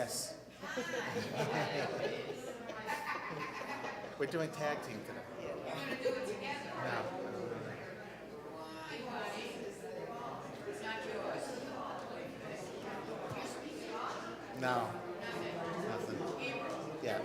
Yes. We're doing tag team today. No. No. Nothing. Yeah.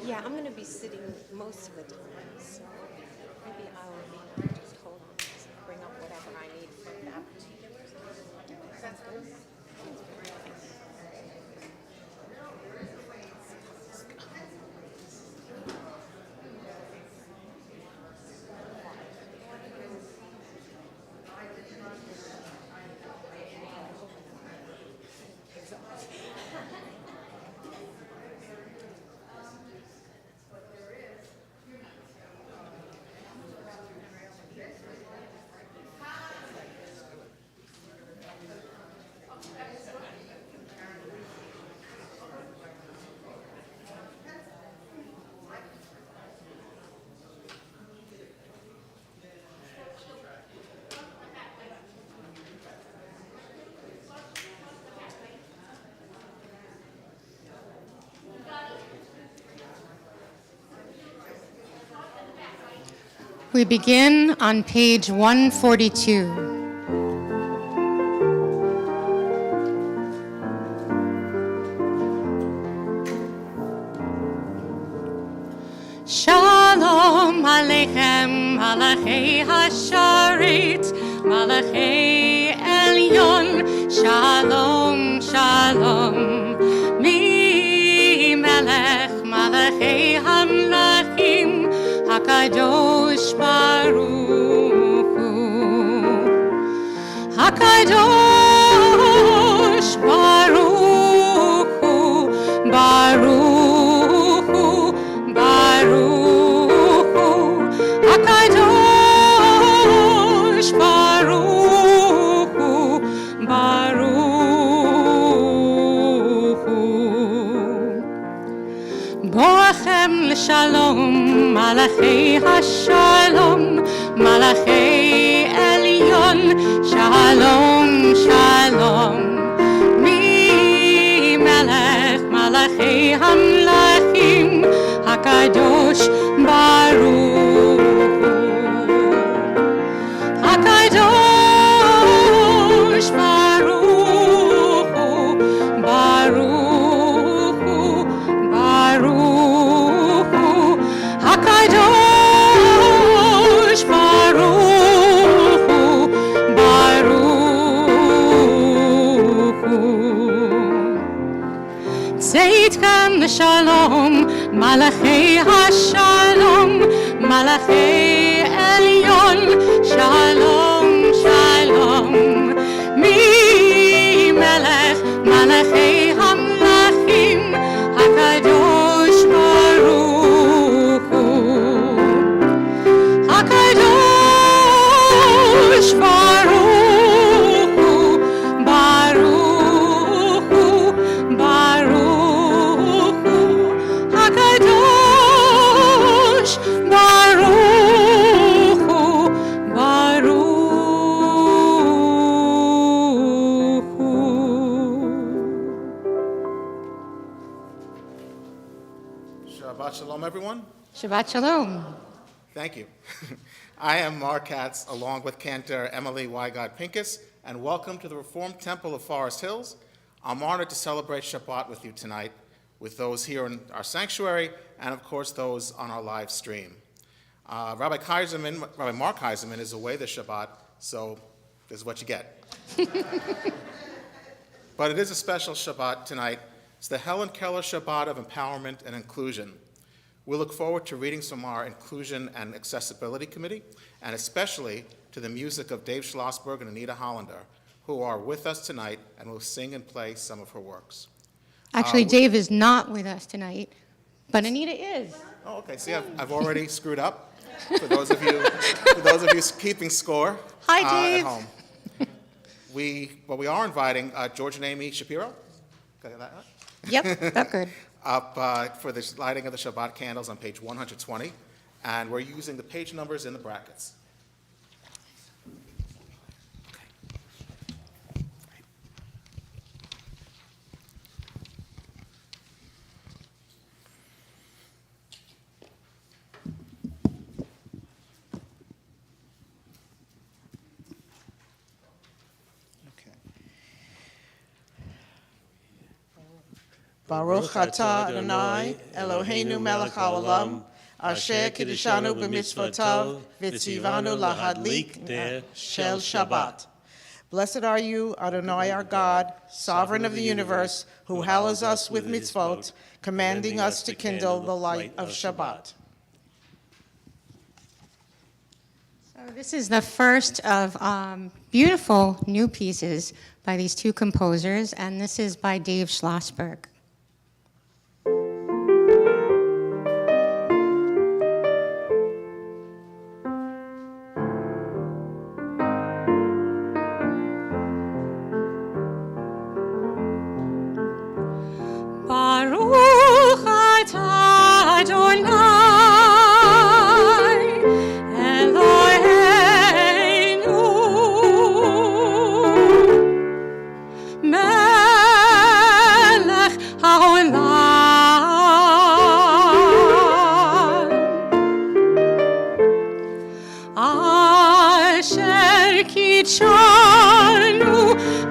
Yeah, I'm going to be sitting most of the time, so maybe I'll just hold on, just bring up whatever I need for that. Sounds good. We begin on page 142. Shalom Aleichem, Malachei Hasharet, Malachei Elyon, Shalom, Shalom, Mi Melech, Malachei Hamlachim, Hakadosh Baruch Hu, Hakadosh Baruch Hu, Baruch Hu, Baruch Hu, צאתכם לשלום, מלאכי השלום, מלאכי עליון, שלום, שלום. ממלך מלאכי המלכים, הקדוש ברוך הוא. הקדוש ברוך הוא, ברוך הוא, ברוך הוא. הקדוש ברוך הוא, ברוך הוא. צאתכם לשלום, מלאכי השלום, מלאכי עליון, שלום, שלום. ממלך מלאכי המלכים, הקדוש ברוך הוא. הקדוש ברוך הוא, ברוך הוא, ברוך הוא. הקדוש ברוך הוא, ברוך הוא. Shabbat Shalom, everyone. Shabbat Shalom. Thank you. I am Mark Katz, along with Cantor Emily Wygod Pincus, and welcome to the Reformed Temple of Forest Hills. I'm honored to celebrate Shabbat with you tonight, with those here in our sanctuary, and of course those on our live stream. Rabbi Mark Kaiserman is away this Shabbat, so this is what you get. But it is a special Shabbat tonight. It's the Helen Keller Shabbat of Empowerment and Inclusion. We look forward to readings from our Inclusion and Accessibility Committee, and especially to the music of Dave Schlossberg and Anita Hollander, who are with us tonight and will sing and play some of her works. Actually, Dave is not with us tonight, but Anita is. Oh, okay. See, I've already screwed up. For those of you keeping score Hi, Dave. at home, we are inviting George and Amy Shapiro. Got that right? Yep, that's good. Up for the lighting of the Shabbat candles on page 120, and we're using the page numbers in the brackets. Baruch atah Adonai Eloheinu melech haolam asher kiddushanu b'mitzvotav v'tzivanu lahadlik ner shel Shabbat. Blessed are you, Adonai our God, sovereign of the universe, who hallows us with mitzvot, commanding us to kindle the light of Shabbat. So this is the first of beautiful new pieces by these two composers, and this is by Dave Schlossberg. Baruch atah Adonai Eloheinu melech haolam asher kitshanu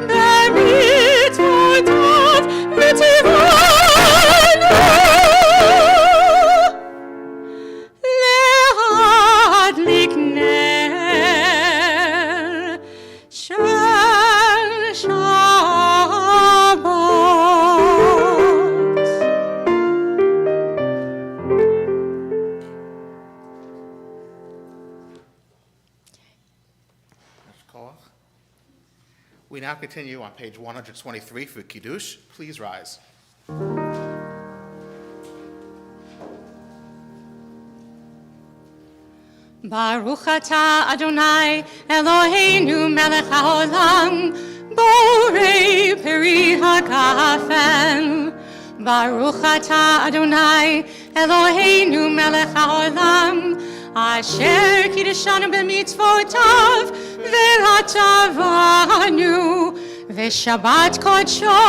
b'mitzvotav v'tzivanu lehadlik ner shel Shabbat. We now continue on page 123 for Kiddush. Please rise. Baruch atah Adonai Eloheinu melech haolam borei peri hagafen Baruch atah Adonai Eloheinu melech haolam asher kiddushanu b'mitzvotav v'ratavanu v'shabbat kodsho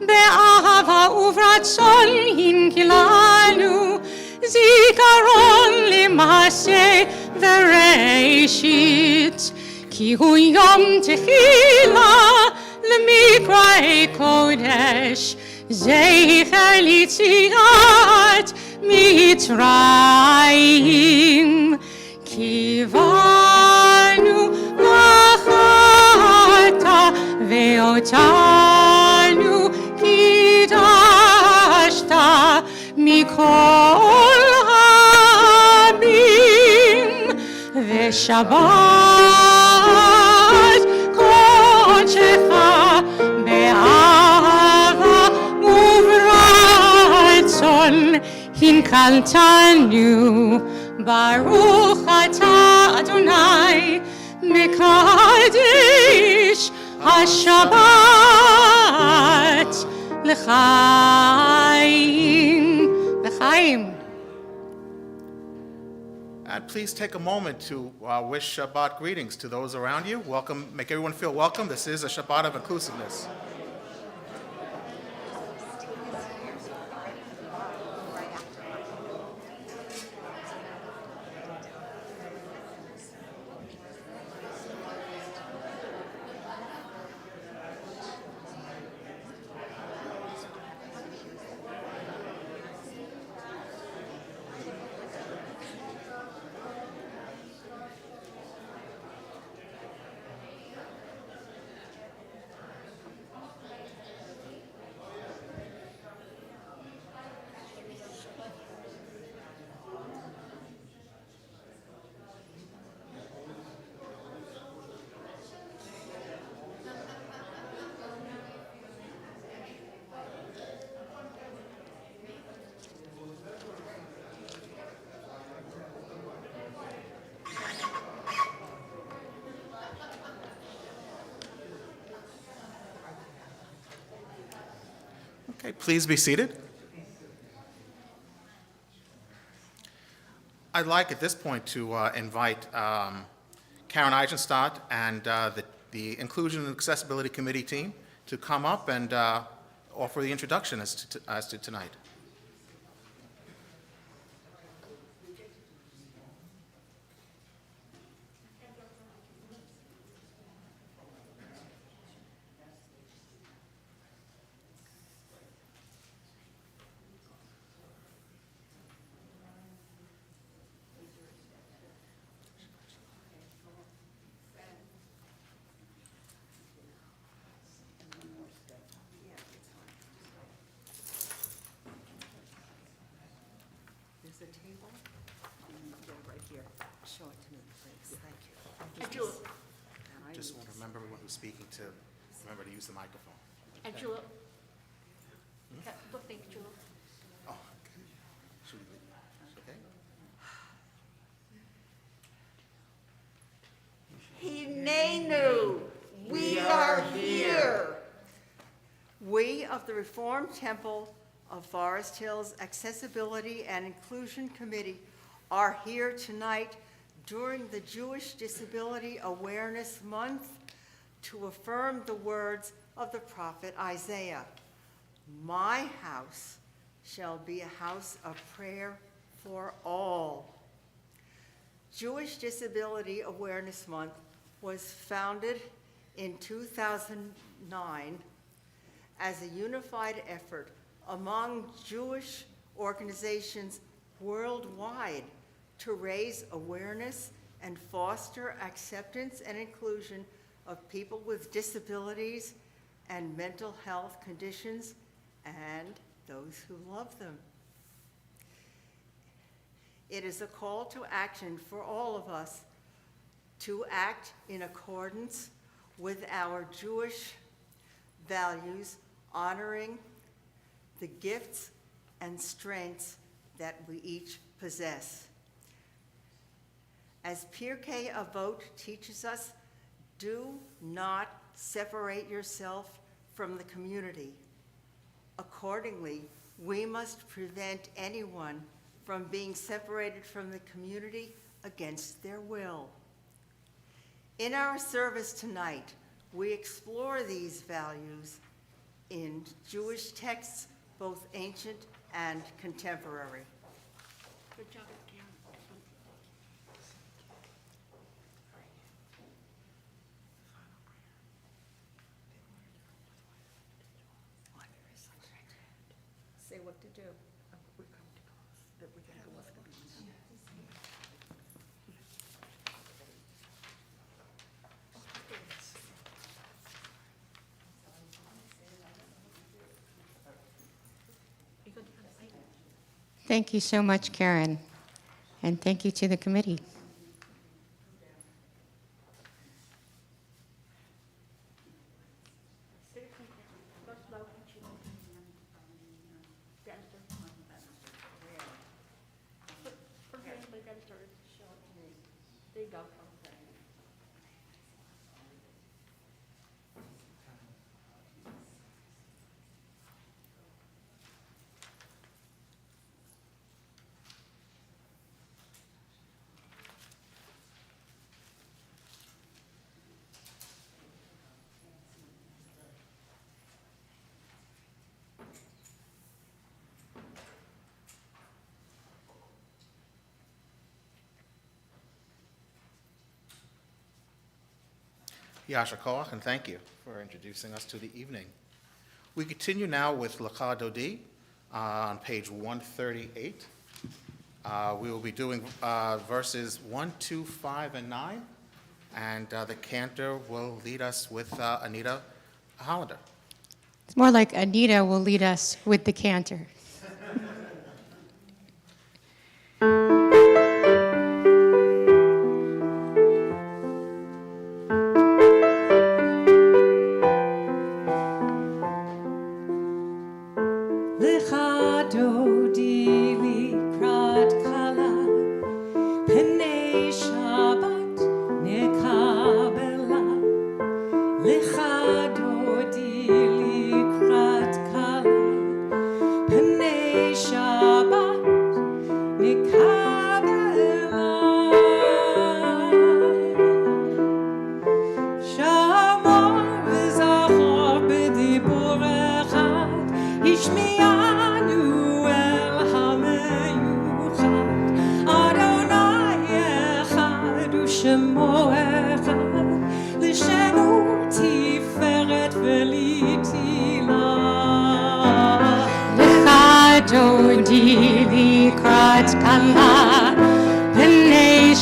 be'ahava uvratzon hinkilanu zikaron limase v'reishit ki hu yom techila l'mikra'e kodesh Zecher litziat Mitzrayim Kivanu lachata ve'otanu kidashta mikol hamim ve'shabbat kodshecha be'ahava hinkaltanu Baruch atah Adonai mekadesh hashabbat l'chaim l'chaim. And please take a moment to wish Shabbat greetings to those around you. Welcome, make everyone feel welcome. This is a Shabbat of inclusiveness. Okay, please be seated. I'd like at this point to invite Karen Eisenstadt and the Inclusion and Accessibility Committee team to come up and offer the introduction as to tonight. There's a table. Yeah, right here. Show it to me, please. Thank you. And Just want to remember everyone who's speaking to remember to use the microphone. And Jewel. Look, thank you, Jewel. Oh, okay. Should we, okay? Hinenu, we are here. We of the Reformed Temple of Forest Hills Accessibility and Inclusion Committee are here tonight during the Jewish Disability Awareness Month to affirm the words of the prophet Isaiah. My house shall be a house of prayer for all. Jewish Disability Awareness Month was founded in 2009 as a unified effort among Jewish organizations worldwide to raise awareness and foster acceptance and inclusion of people with disabilities and mental health conditions and those who love them. It is a call to action for all of us to act in accordance with our Jewish values, honoring the gifts and strengths that we each possess. As Pirkei Avot teaches us, do not separate yourself from the community. Accordingly, We must prevent anyone from being separated from the community against their will. In our service tonight, we explore these values in Jewish texts, both ancient and contemporary. Good job, Karen. Say what to do. Thank you so much, Karen, and thank you to the committee. There you go. Yasha Koach, and thank you for introducing us to the evening. We continue now with Lecha Dodi on page 138. We will be doing verses 1, 2, 5, and 9, and the cantor will lead us with Anita Hollander. It's more like Anita will lead us with the cantor.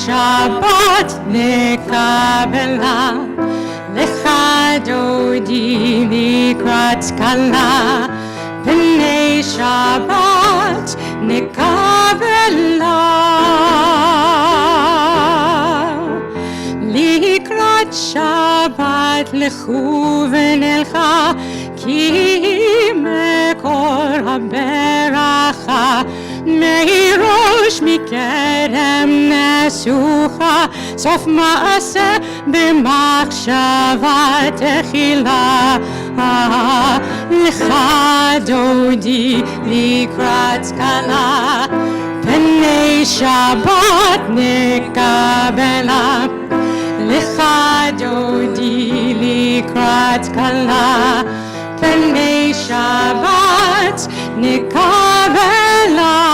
Shabbat nekabela lecha dodi likrat kala b'nei Shabbat nekabela likrat Shabbat lechu v'nelcha ki mekor haberacha מראש מקדם נסוכה סוף מעשה במחשבה תחילה לך דודי לקראת קלה פני שבת נקבלה לך דודי לקראת קלה פני שבת נקבלה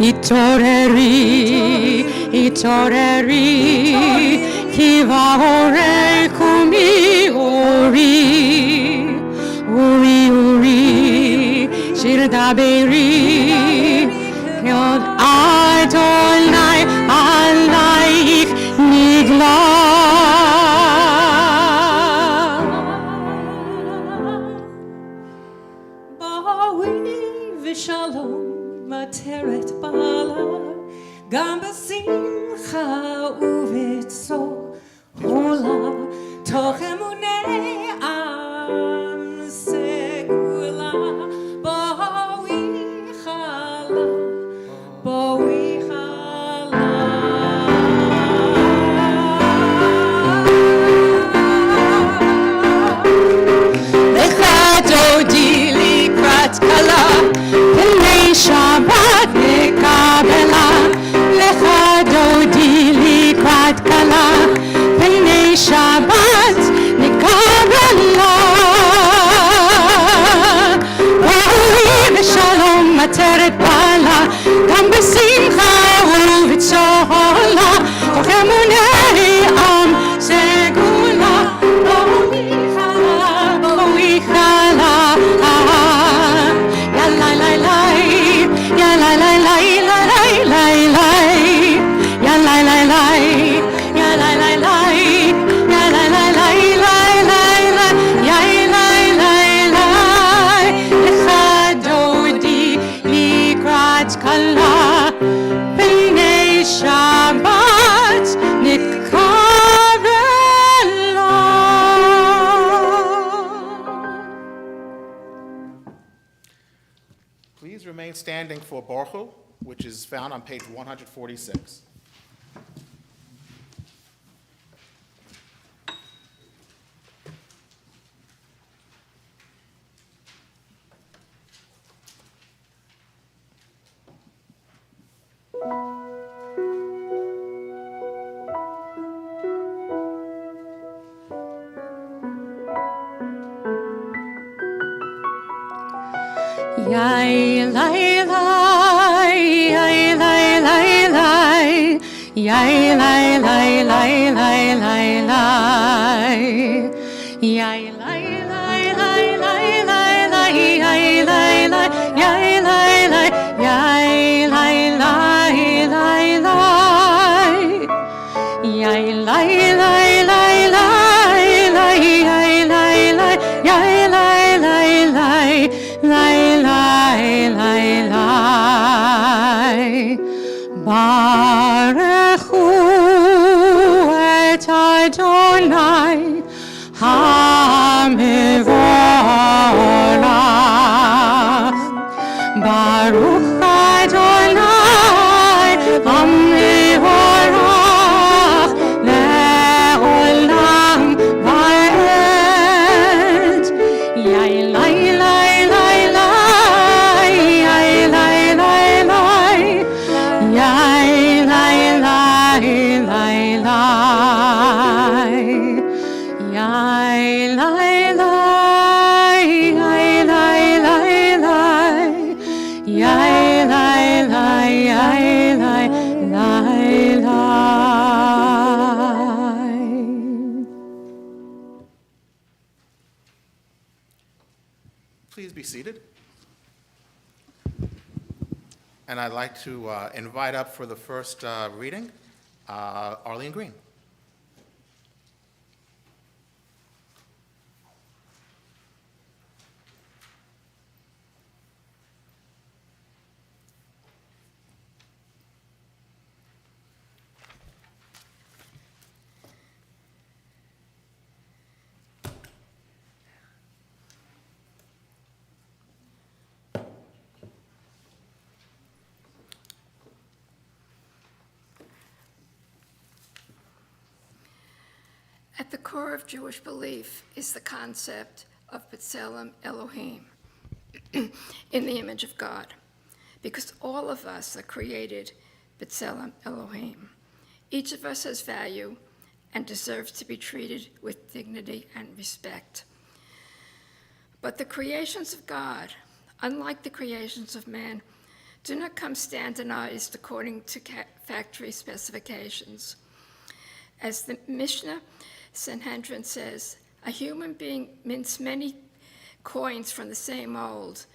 התעוררי, התעוררי, כי בהורא קומי אורי, אורי, אורי, שיר דברי, עוד אדוני עלייך נגלה. מטרת בעלה, גם בשמחה ובצור עולה, תוך אמוני עם סגולה, בואי חלה, בואי חלה. לך Please remain standing for Borchu, which is found on page 146. Yai lai lai, yai lai lai lai, yai lai lai lai lai lai lai, yai lai lai lai lai lai lai, yai lai lai, yai lai lai, yai lai lai lai lai, yai lai lai lai lai lai, yai lai lai, yai lai lai lai. Lai, lai, lai, lai. Baruch hu et Adonai ha-mevorach. Baruch Adonai ha-mevorach le'olam va'ed. Yai, lai, lai. Please be seated. And I'd like to invite up for the first reading, Arlene Green. At the core of Jewish belief is the concept of B'Tselem Elohim, in the image of God, because all of us are created B'Tselem Elohim. Each of us has value and deserves to be treated with dignity and respect. But the creations of God, unlike the creations of man, do not come standardized according to factory specifications. As the Mishnah Sanhedrin says, a human being mints many coins from the same mold,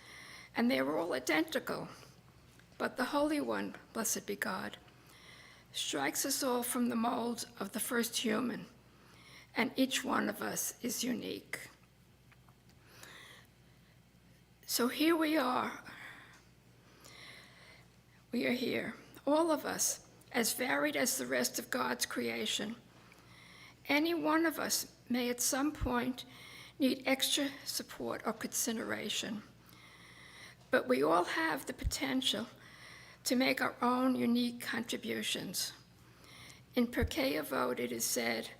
and they are all identical. But the Holy One, blessed be God, strikes us all from the mold of the first human, and each one of us is unique. So here we are. We are here, all of us, as varied as the rest of God's creation. Any one of us may at some point need extra support or consideration, but we all have the potential to make our own unique contributions. In Pirkei Avot it is said,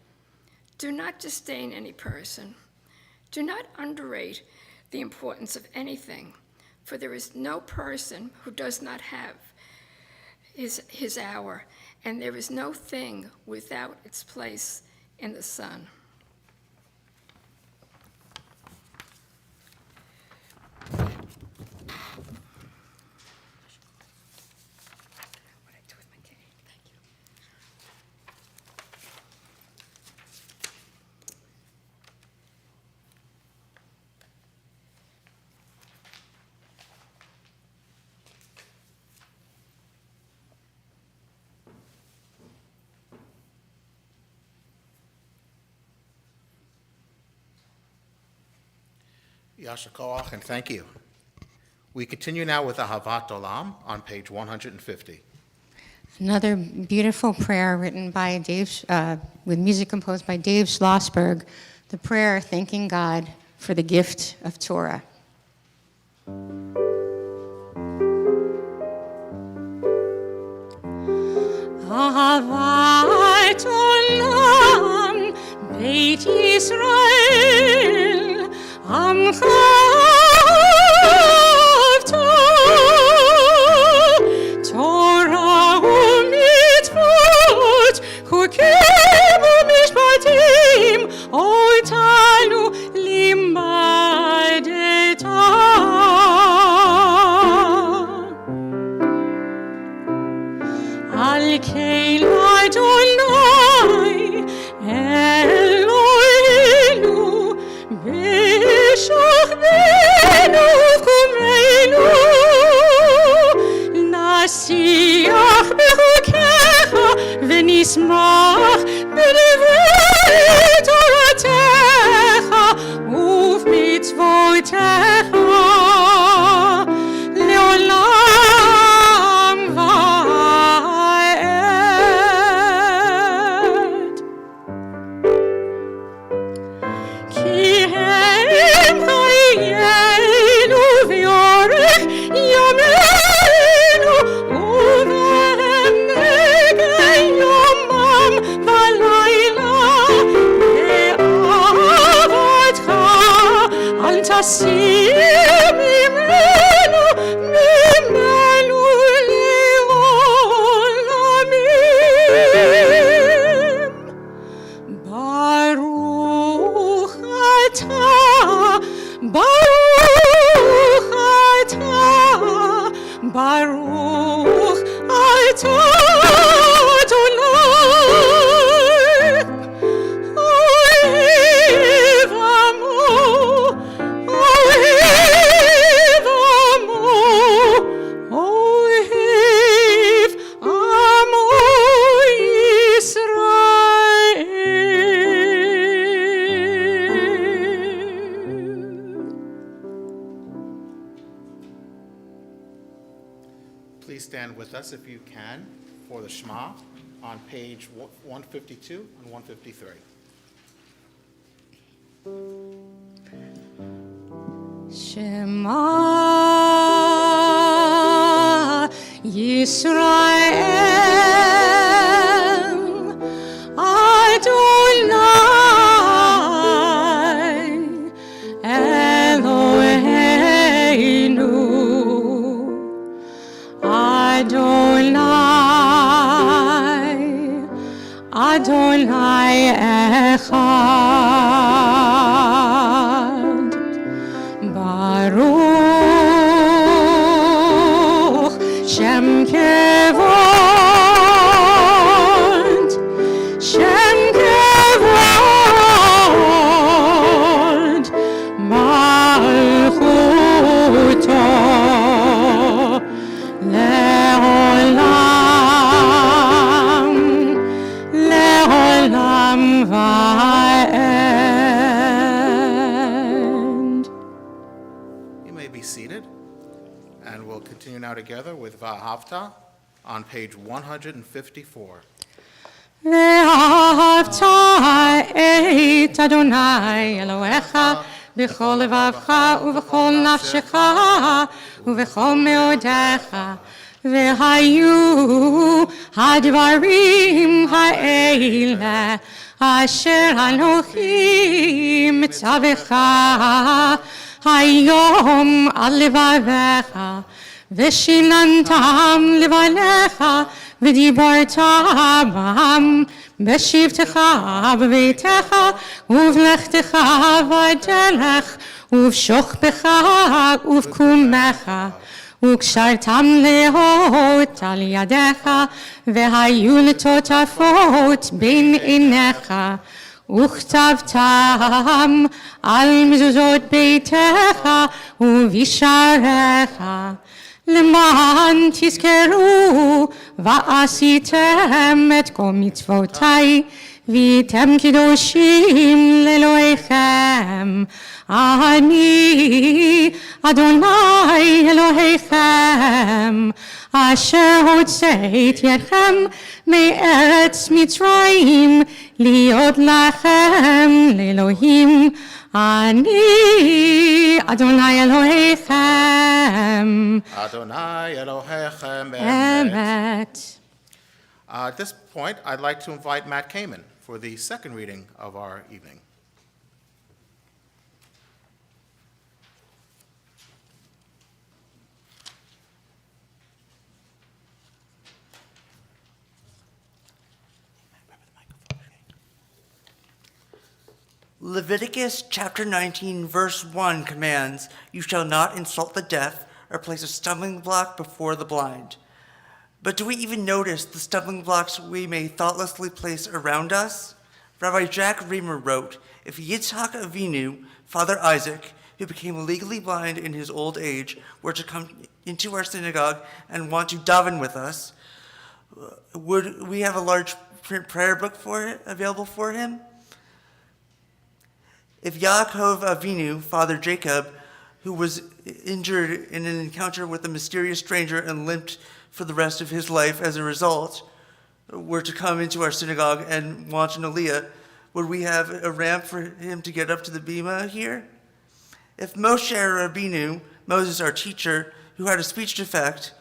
do not disdain any person. Do not underrate the importance of anything, for there is no person who does not have his hour, and there is no thing without its place in the sun. Yasher Koach, and thank you. We continue now with Ahavat Olam on page 150. Another beautiful prayer written by with music composed by Dave Schlossberg, the prayer thanking God for the gift of Torah. אהבת עולם, בית ישראל, עמך אהבתו, תורה ומצוות, חוקים ומשפטים, אותנו לימדת. על כן אדוני אלוהינו בשוכבנו ובקומנו נשיח בחוקיך ונשמח בדברי תורתך ובמצוותיך לעולם ועד. כי הם חיינו ויורך ימינו ובהם נגן יומם ולילה באהבתך אל תסיר ממנו לעולמים. ברוך אתה, ברוך אתה, ברוך אתה אדוני, אוהב עמו, אוהב עמו, אוהב עמו ישראל. Please stand with us if you can for the Shema on page 152 and 153. Shema Yisrael Adonai Eloheinu Adonai Adonai Echad. Baruch Shem Kevod, Shem Kevod, Malchuto Leolam, Leolam Va'ed. You may be seated, and we'll continue now together with Vahavta on page 154. ואהבת את אדוני אלוהיך בכל לבבך ובכל נפשך ובכל מאודיך. והיו הדברים האלה אשר אנוכי מצווך היום על לבביך, ושיננתם לבניך, ודיברת בם בשבתך בביתך, ובלכתך בדרך, ובשוכבך ובקומך, וקשרתם להות על ידיך, והיו לטוטפות בין עיניך, וכתבתם על מזוזות ביתך ובשעריך, למען תזכרו ועשיתם את כל מצוותי, והייתם קדושים לאלוהיכם. אני אדוני אלוהיכם, אשר הוצאת ידכם מארץ מצרים, להיות לכם לאלוהים. אני אדוני אלוהיכם. Adonai Elohechem אמת. At this point, I'd like to invite Matt Kamen for the second reading of our evening. Leviticus chapter 19, verse 1 commands, "You shall not insult the deaf or place a stumbling block before the blind." But do we even notice the stumbling blocks we may thoughtlessly place around us? Rabbi Jack Reamer wrote, "If Yitzhak Avinu, Father Isaac, who became legally blind in his old age, were to come into our synagogue and want to daven with us, would we have a large print prayer book available for him? If Yaakov Avinu, Father Jacob, who was injured in an encounter with a mysterious stranger and limped for the rest of his life as a result, were to come into our synagogue and want an aliyah, would we have a ramp for him to get up to the bima here? If Moshe Rabbeinu, Moses our teacher, who had a speech defect,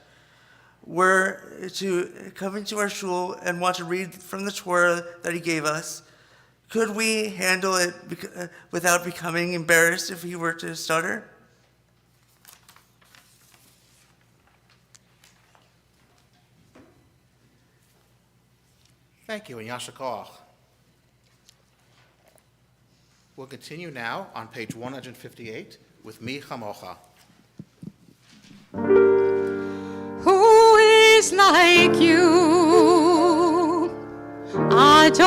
were to come into our shul and want to read from the Torah that he gave us, could we handle it without becoming embarrassed if he were to stutter? Thank you, and Yasher Koach. We'll continue now on page 158 with Mi Chamocha. Who is like you, Adonai?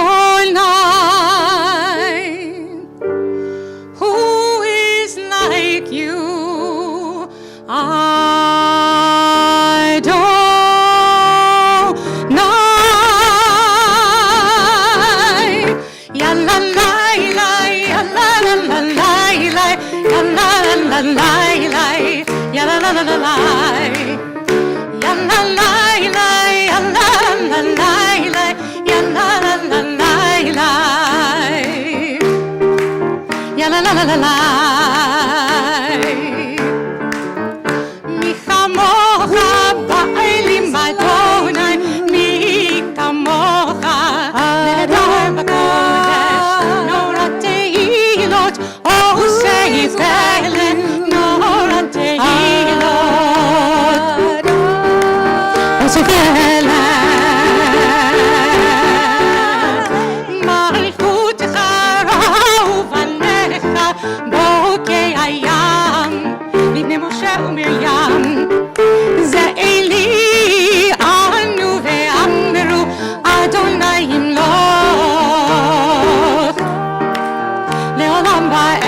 Who is like you, Adonai? Ya la la la, ya la la la la, ya la la la la, ya la la la la. Ya la la la, ya la la la la, ya la la la la la, ya la la la la la. Mi chamocha ba'elim Adonai, mi kamocha nehedar b'kodesh, norat tehilot osei Helen, norat tehilot. מלכותך ובניך בוקי הים לפני משה ומרים זה אלי ענו ואמרו אדוני ימלוך לעולם ועד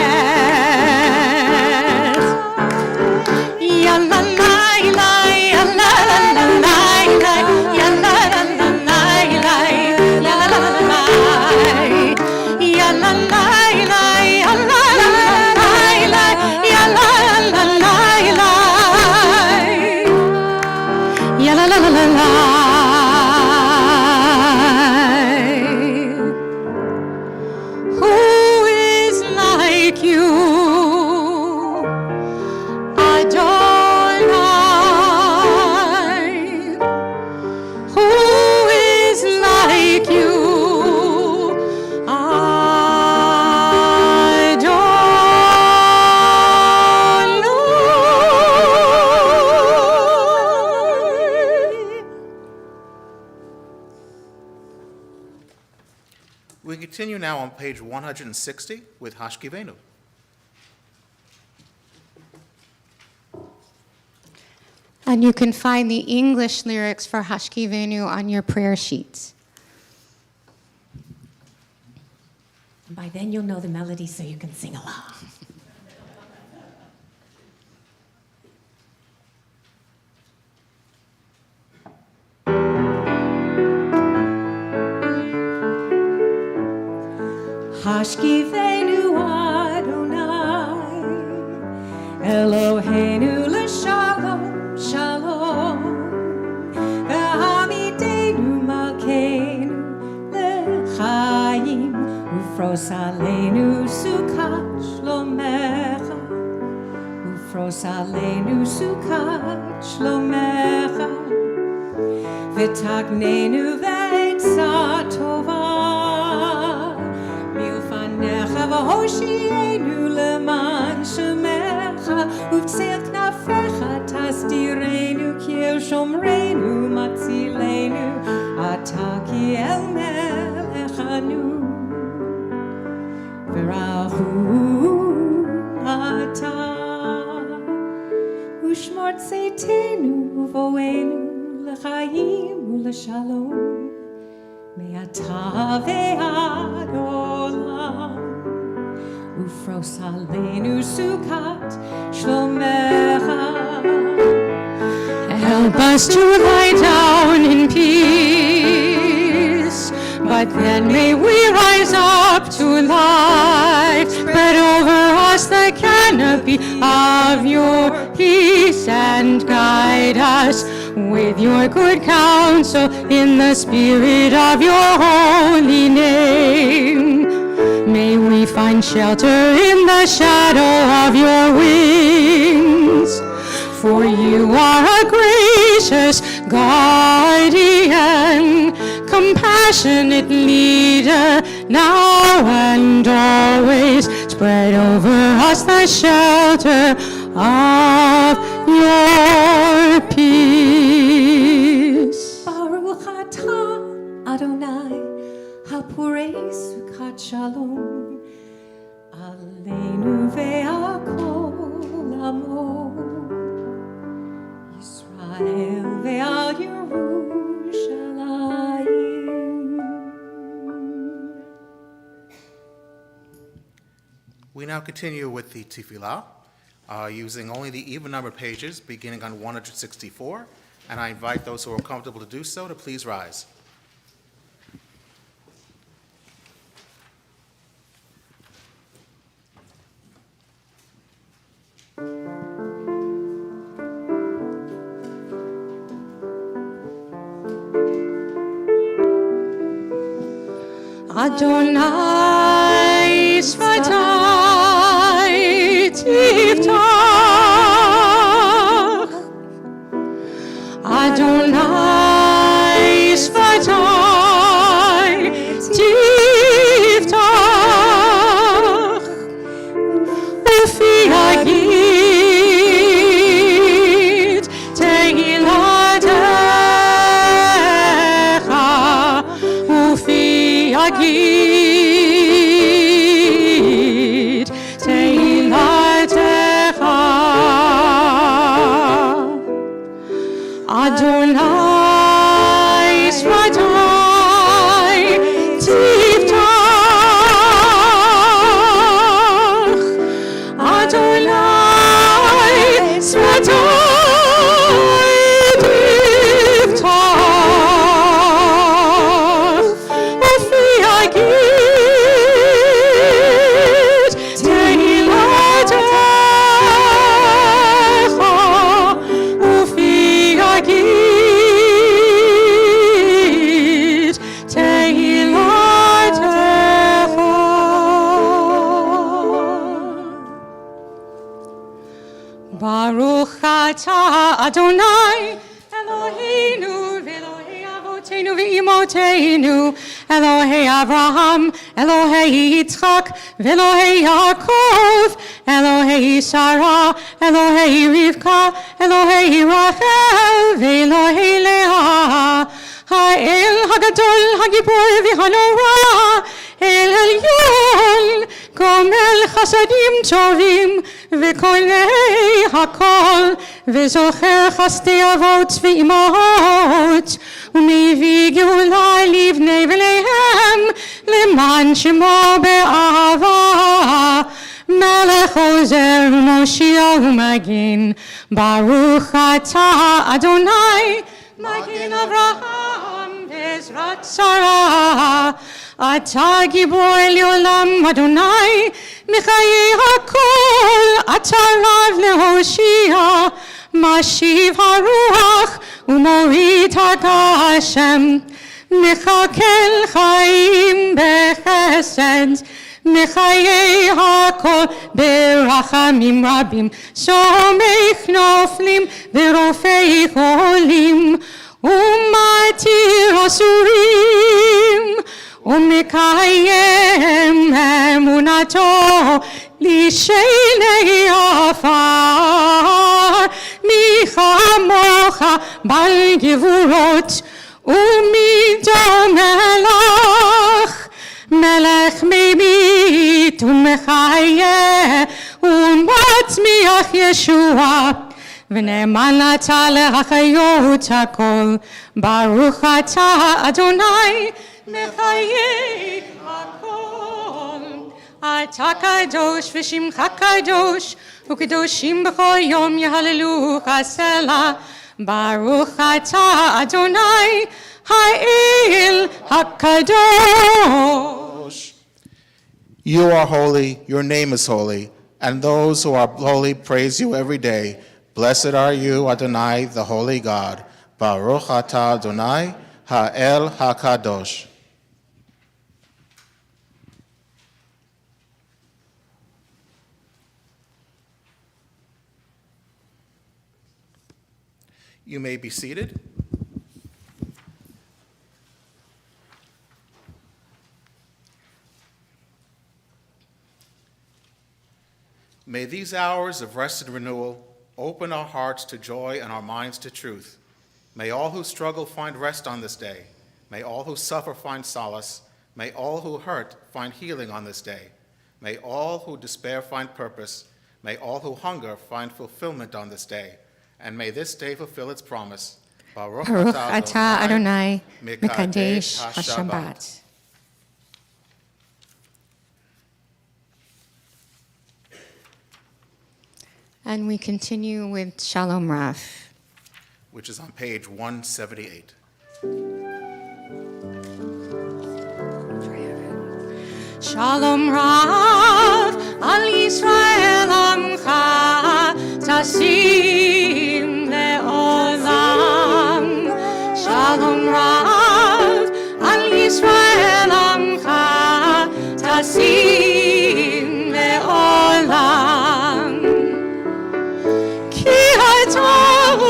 יאללה לילה יאללה Who is like you, Adonai? Who is like you, Adonai? We continue now on page 160 with Hashkivenu. And you can find the English lyrics for Hashkivenu on your prayer sheets. By then you'll know the melody so you can sing along. Hashkivenu Adonai, Eloheinu l'shalom, shalom, v'hamidenu malkeinu l'chaim, ufros aleinu sukat shlomecha, ufros aleinu sukat shlomecha, v'tagnenu הושיענו למען שמך, ובצל כנפיך תסתירנו, כי אל שומרנו מצילנו, אתה כי אל מלכנו. ורחום אתה, ושמור צאתנו ובואנו לחיים ולשלום, מעתה ועד עולם, ופרוס עלינו סוכת שלומך. Help us to lie down in peace, but then may we rise up to life. Spread over us the canopy of your peace and guide us with your good counsel in the spirit of your holy name. May we find shelter in the shadow of your wings. For you are a gracious guardian, compassionate leader, now and always. Spread over us the shelter of your peace. Baruch atah Adonai, hapurei sukat shalom, aleinu ve'akol amo. Israel ve'al Yerushalayim. We now continue with the tefillah, using only the even-numbered pages, beginning on 164, and I invite those who are comfortable to do so to please rise. Adonai Svatai Tiftach, Adonai Svatai Tiftach, Ufi Hagid Tehilatecha, Ufi Hagid Tehilatecha. Adonai Svatai Tiftach, Adonai Svatai Tiftach, Ufi Hagid Tehilatecha, Ufi Hagid Tehilatecha. Baruch atah Adonai Eloheinu v'Elohei Avotenu v'Imotenu, Elohei Avraham, Elohei Yitzchak, v'Elohei Yaakov, Elohei Sarah, Elohei Rivka, Elohei Rachel, v'Elohei Leah, Ha'el Hagadol Hagibor v'Hanora, El Elyon, Gomel Chasadim Tovim, v'Kolei Hakol, v'Zocher Chasdei Avot v'Imahot, ומביא גאולה לבני ולהם, למען שמו באהבה. מלך עוזר ומושיע ומגן, ברוך אתה אדוני, מגן אברהם בעזרת שרה. אתה גיבור לעולם אדוני, מחיי הכל, אתה רב להושיע, משיב הרוח ומוריד הגשם, מחכל חיים בחסד, מחיי הכל ברחמים רבים, סומך נופלים ורופא חולים, ומתיר אסורים, ומקיים אמונתו לשני עפר. מי כמוך בעל גבורות ומי דומה לך, מלך ממית ומחיה ומצמיח ישועה, ונאמן אתה להחיות הכל. ברוך אתה אדוני מחיי הכל. אתה קדוש ושמך קדוש, וקדושים בכל יום יהללוך סלה. ברוך אתה אדוני האל הקדוש. You are holy, your name is holy, and those who are holy praise you every day. Blessed are you, Adonai, the holy God. Baruch atah Adonai, ha'el hakadosh. You may be seated. May these hours of rest and renewal open our hearts to joy and our minds to truth. May all who struggle find rest on this day. May all who suffer find solace. May all who hurt find healing on this day. May all who despair find purpose. May all who hunger find fulfillment on this day. And may this day fulfill its promise. Baruch Baruch atah atah Adonai Mekadesh Mekadesh HaShabbat. HaShabbat. And we continue with Shalom Rav. Which is on page 178. Shalom Rav al Yisrael amcha tasim le'olam. Shalom Rav al Yisrael amcha tasim le'olam. Ki atah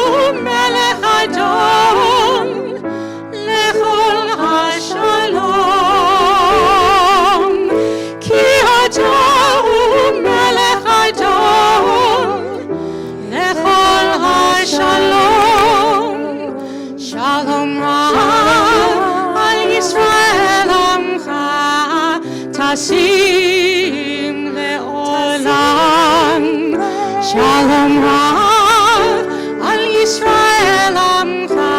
melech adon lechol hashalom. Ki atah melech adon lechol hashalom. Shalom Rav al Yisrael amcha tasim le'olam. Shalom Rav al Yisrael amcha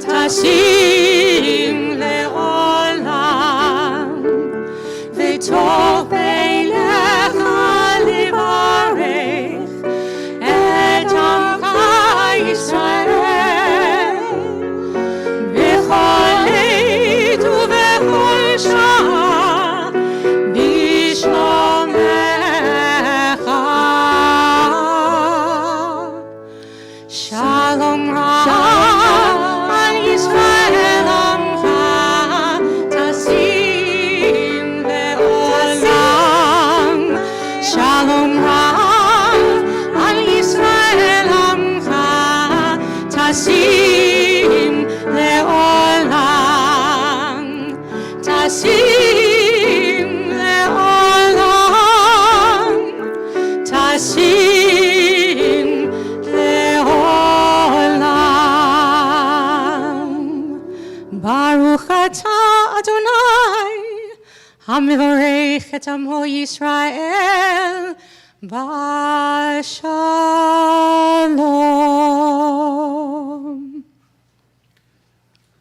tasim le'olam. V'tov beilecha livarech et amcha Yisrael b'chol עת ובכל שעה בשלומך. Shalom Rav al Yisrael amcha tasim le'olam. Shalom Rav al Yisrael amcha tasim le'olam. Tasim le'olam. Tasim le'olam. Baruch atah Adonai hamivarech et amo Yisrael b'shalom.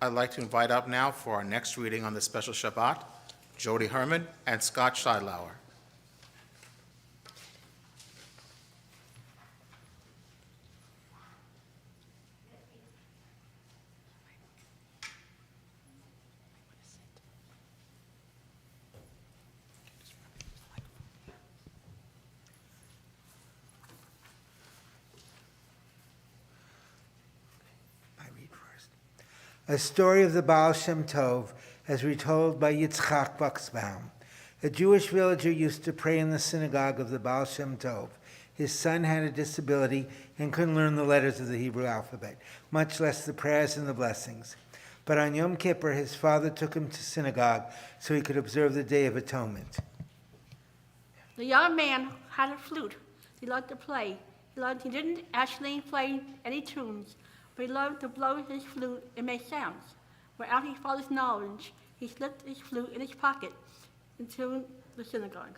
I'd like to invite up now for our next reading on this special Shabbat, Jody Herman and Scott Scheidlauer. A story of the Baal Shem Tov as retold by Yitzchak Buxbaum. A Jewish villager used to pray in the synagogue of the Baal Shem Tov. His son had a disability and couldn't learn the letters of the Hebrew alphabet, much less the prayers and the blessings. But on Yom Kippur, his father took him to synagogue so he could observe the Day of Atonement. The young man had a flute. He loved to play. He didn't actually play any tunes, but he loved to blow his flute and make sounds. Without his father's knowledge, he slipped his flute in his pocket into the synagogue.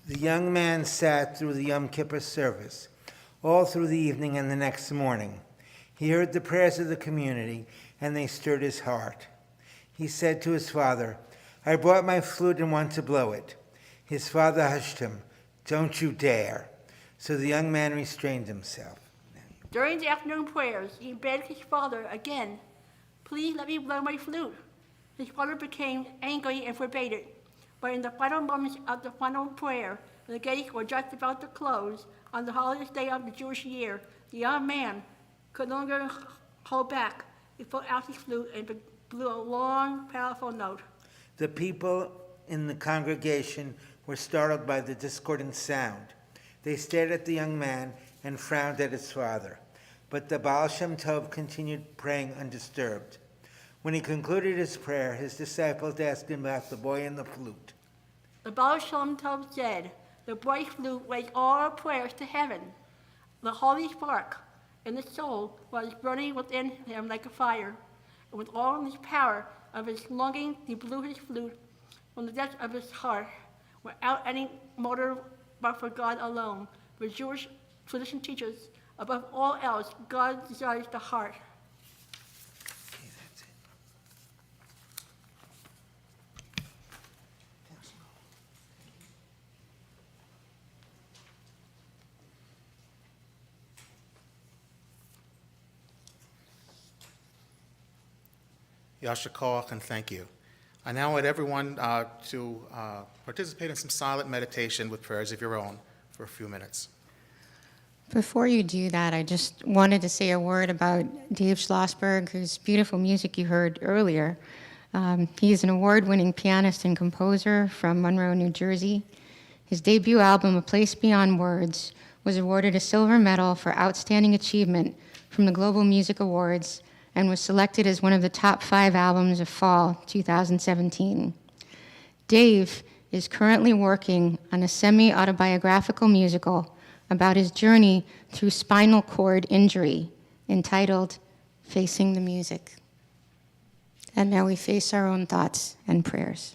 The young man sat through the Yom Kippur service, all through the evening and the next morning. He heard the prayers of the community, and they stirred his heart. He said to his father, "I brought my flute and want to blow it." His father hushed him. "Don't you dare." So the young man restrained himself. During the afternoon prayers, he begged his father again, "Please let me blow my flute." His father became angry and forbade it. But in the final moments of the final prayer, when the gates were just about to close on the holiest day of the Jewish year, the young man could no longer hold back. He pulled out his flute and blew a long, powerful note. The people in the congregation were startled by the discordant sound. They stared at the young man and frowned at his father. But the Baal Shem Tov continued praying undisturbed. When he concluded his prayer, his disciples asked him about the boy and the flute. The Baal Shem Tov said, "The boy's flute raised all our prayers to heaven. The holy spark in the soul was burning within him like a fire. And with all his power of his longing, he blew his flute from the depths of his heart, without any motive but for God alone. For Jewish tradition teaches, above all else, God desires the heart." Yasher Koach, and thank you. I now invite everyone to participate in some silent meditation with prayers of your own for a few minutes. Before you do that, I just wanted to say a word about Dave Schlossberg, whose beautiful music you heard earlier. He's an award-winning pianist and composer from Monroe, New Jersey. His debut album, A Place Beyond Words, was awarded a silver medal for outstanding achievement from the Global Music Awards and was selected as one of the top 5 albums of fall 2017. Dave is currently working on a semi-autobiographical musical about his journey through spinal cord injury entitled Facing the Music. And now we face our own thoughts and prayers.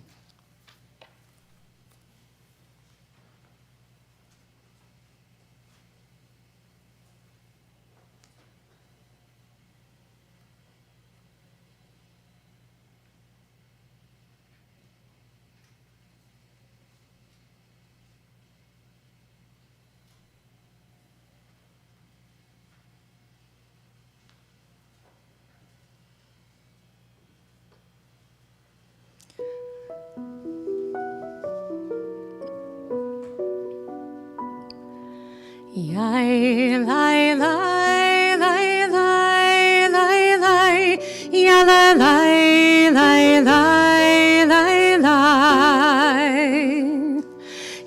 Yai, lai, lai, lai, lai, lai, lai, ya, la, lai, lai, lai, lai, lai.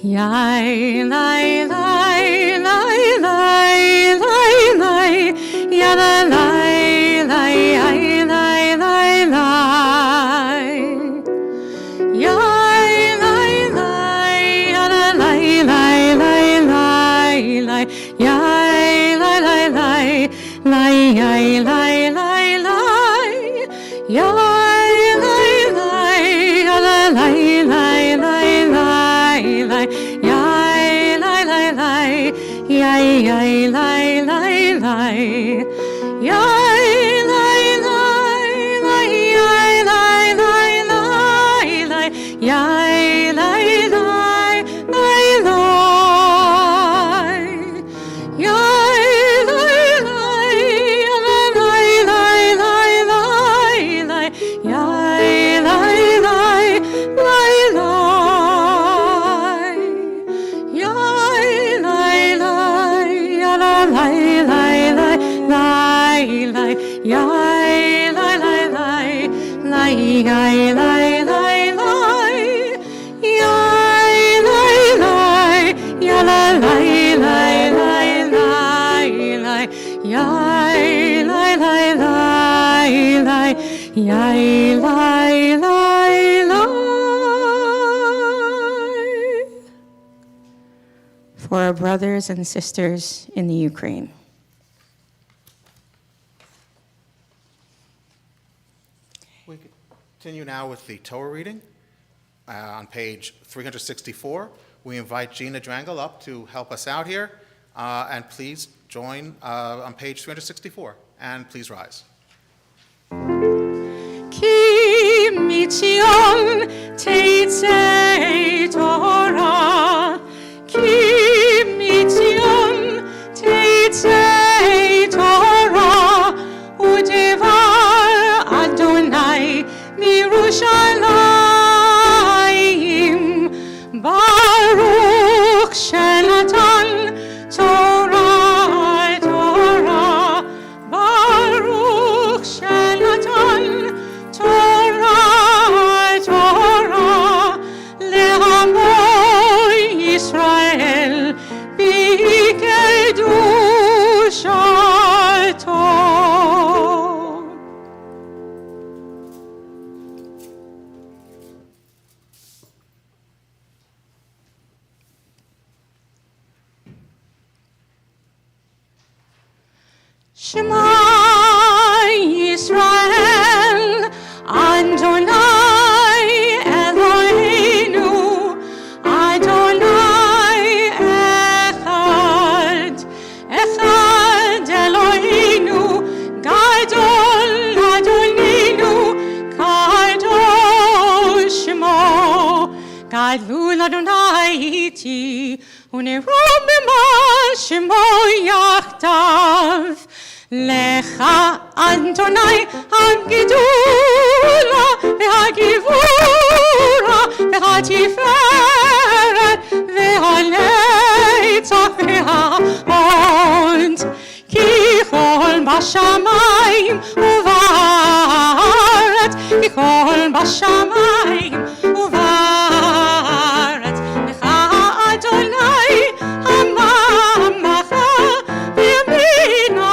Yai, lai, lai, lai, lai, lai, lai, ya, la, lai, lai, lai, lai, lai, lai. Yai, lai, lai, ya, la, lai, lai, lai, lai, lai. Yai, lai, lai, lai, lai, yai, lai, lai, lai. Yai, lai, lai, ya, la, lai, lai, lai, lai, lai. Yai, lai, lai, lai, yai, yai, lai, lai, lai. Yai, lai, lai, lai, yai, lai, lai, lai, lai. Yai, lai, lai, lai, lai. Yai, lai, lai, lai, lai, lai, lai, lai. Yai, lai, lai, lai, lai. Yai, lai, lai, ya, la, lai, lai, lai, lai, lai. Yai, lai, lai, lai, lai, yai, lai, lai, lai. For our brothers and sisters in the Ukraine. We continue now with the Torah reading. On page 364, we invite Gina Drangle up to help us out here. And please join on page 364. And please rise. Ki mitzion teitzei Torah, ki mitzion teitzei Torah, udevar Adonai mirushalayim, Baruch shenatan Torah, Torah, Baruch shenatan Torah, Torah, le'amo Yisrael b'kedushato. Shema Yisrael, Adonai Eloheinu, Adonai Echad, Echad Eloheinu, Gadol Adonenu, Kadosh Shmo, Gadol Adonai iti, unerom b'ma Shmo yachtav. Lecha Adonai hagidula v'hagivura v'hatiferet v'haletzach v'hahod ki chol b'shamayim uvaret ki chol b'shamayim uvaret Lecha Adonai hamamacha v'yamina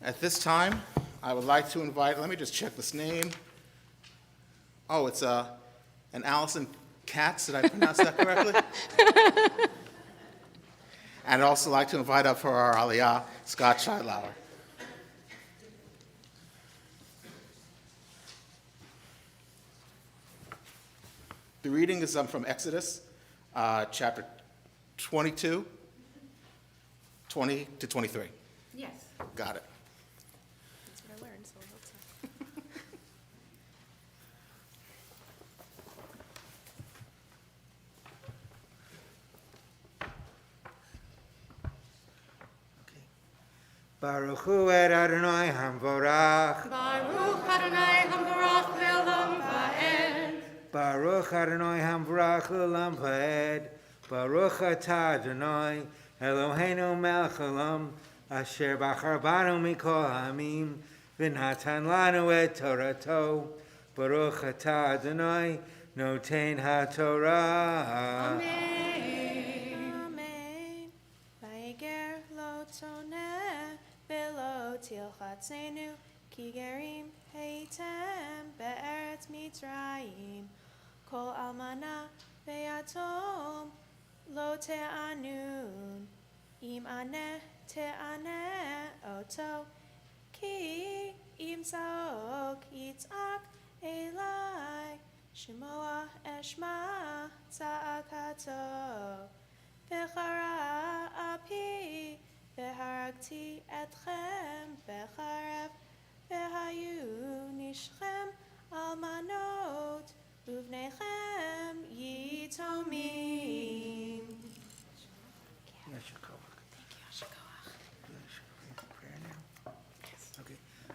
At this time, I would like to invite, let me just check this name. Oh, it's an Allison Katz, did I pronounce that correctly? And I'd also like to invite up for our Aliyah, Scott Scheidlauer. The reading is from Exodus, chapter 22, 20 to 23. Yes. Got it. That's what I learned, so I hope so. Baruch hu et Adonai hamvorach. Baruch Adonai Hamvarach Le'olam Va'ed. Baruch Adonai hamvorach le'olam va'ed. Baruch atah Adonai Eloheinu melech haolam asher bachar banu mikol ha'amim v'natan lanu et Torato. Baruch atah Adonai noten ha'torah. Amen. Vaiger lo toneh velo tilchatzenu ki gerim heitem be'eretz Mitzrayim kol almana ve'yatom lo te'anun im aneh te'aneh oto ki im saok yitzak elai shmoa eshma tza'akato V'chara api, v'haragti etchem b'charev, v'hayu nishchem almanot, uvnechem yitomim.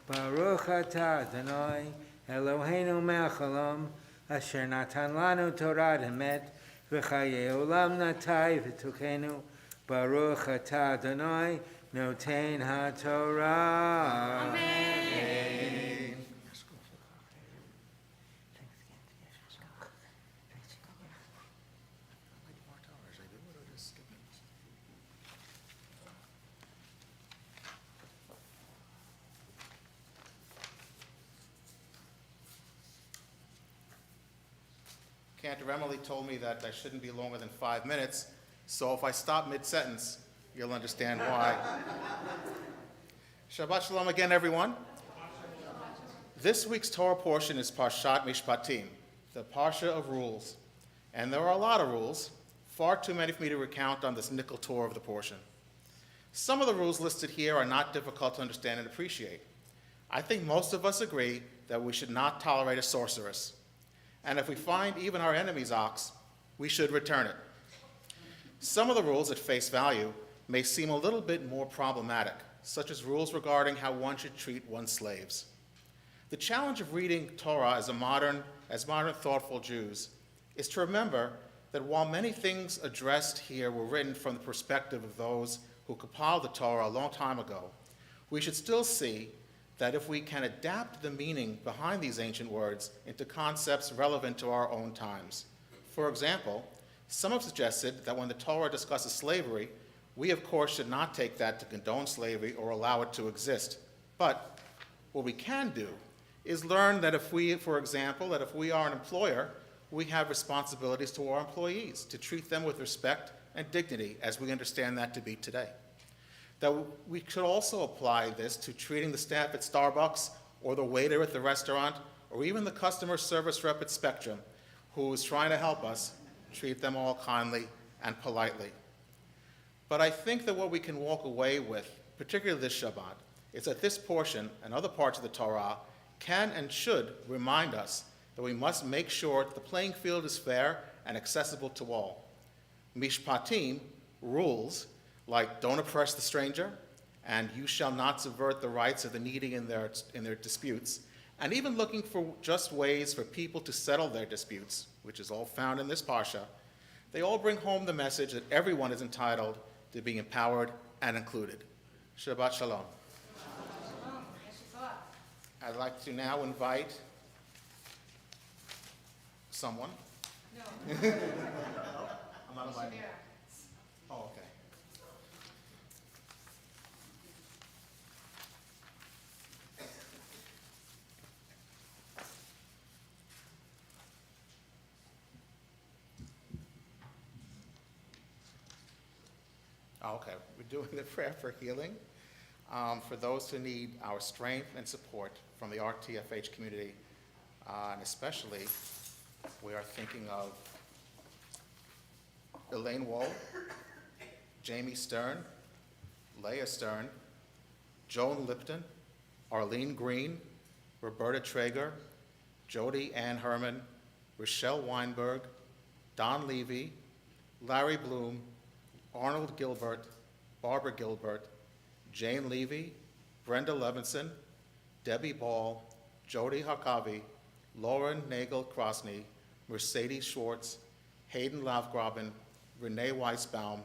Baruch atah Adonai Eloheinu melech haolam asher natan lanu Torah emet v'chayei olam natai v'tukenu. Baruch atah Adonai noten ha'torah. Amen. Cantor Emily told me that I shouldn't be longer than 5 minutes, so if I stop mid-sentence, you'll understand why. Shabbat Shalom again, everyone. This week's Torah portion is Parshat Mishpatim, the Parsha of rules. And there are a lot of rules, far too many for me to recount on this nickel tour of the portion. Some of the rules listed here are not difficult to understand and appreciate. I think most of us agree that we should not tolerate a sorceress. And if we find even our enemy's ox, we should return it. Some of the rules at face value may seem a little bit more problematic, such as rules regarding how one should treat one's slaves. The challenge of reading Torah as modern thoughtful Jews is to remember that while many things addressed here were written from the perspective of those who compiled the Torah a long time ago, we should still see that if we can adapt the meaning behind these ancient words into concepts relevant to our own times. For example, some have suggested that when the Torah discusses slavery, we of course should not take that to condone slavery or allow it to exist. But what we can do is learn that if we, for example, that if we are an employer, we have responsibilities to our employees to treat them with respect and dignity as we understand that to be today. That we should also apply this to treating the staff at Starbucks or the waiter at the restaurant or even the customer service rep at Spectrum who is trying to help us treat them all kindly and politely. But I think that what we can walk away with, particularly this Shabbat, is that this portion and other parts of the Torah can and should remind us that we must make sure that the playing field is fair and accessible to all. Mishpatim, rules, like don't oppress the stranger, and you shall not subvert the rights of the needy in their disputes, and even looking for just ways for people to settle their disputes, which is all found in this Parsha, they all bring home the message that everyone is entitled to be empowered and included. Shabbat Shalom. I'd like to now invite someone. No. I'm not inviting. Oh, okay. Okay, we're doing the prayer for healing. For those who need our strength and support from the RTFH community, and especially, we are thinking of Elaine Wall, Jamie Stern, Leah Stern, Joan Lipton, Arlene Green, Roberta Traeger, Jody Ann Herman, Rochelle Weinberg, Don Levy, Larry Bloom, Arnold Gilbert, Barbara Gilbert, Jane Levy, Brenda Levinson, Debbie Ball, Jody Hakavi, Lauren Nagel-Krosny, Mercedes Schwartz, Hayden Lavgraben, Renee Weisbaum,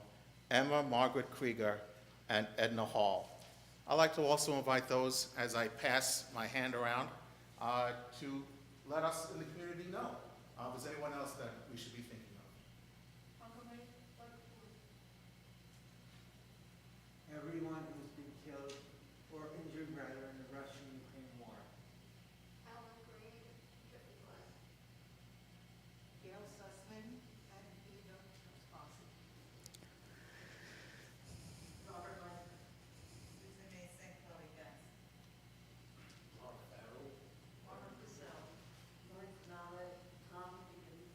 Emma Margaret Krieger, and Edna Hall. I'd like to also invite those, as I pass my hand around, to let us in the community know if there's anyone else that we should be thinking of. Everyone who's been killed or injured rather in the Russian-Ukraine war. Gail Sussman and Eva Fossey. Robert Lesnar. Susan Mason, Chloe Betts. Mark Farrell. Mark Purcell. Lawrence Nollet, Tom Higgins.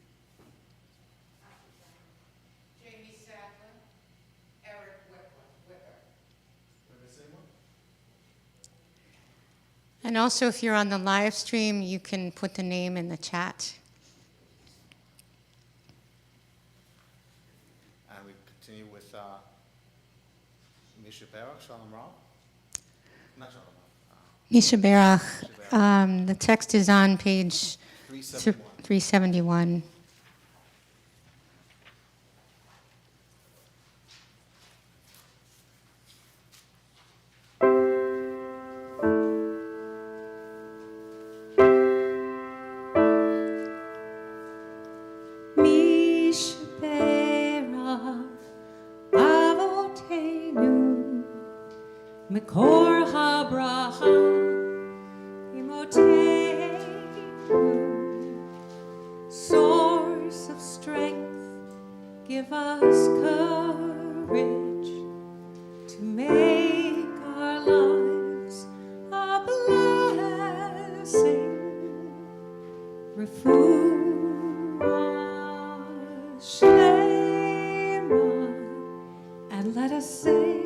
Jamie Sackler. Eric Wicker. Did I miss anyone? And also, if you're on the live stream, you can put the name in the chat. And we continue with Misha Barak, Shalom Rav. Not Shalom Rav. Misha Berach, the text is on page 371. Mekor habracha imotenu, source of strength, give us courage to make our lives a blessing. Refuah shlema, and let us say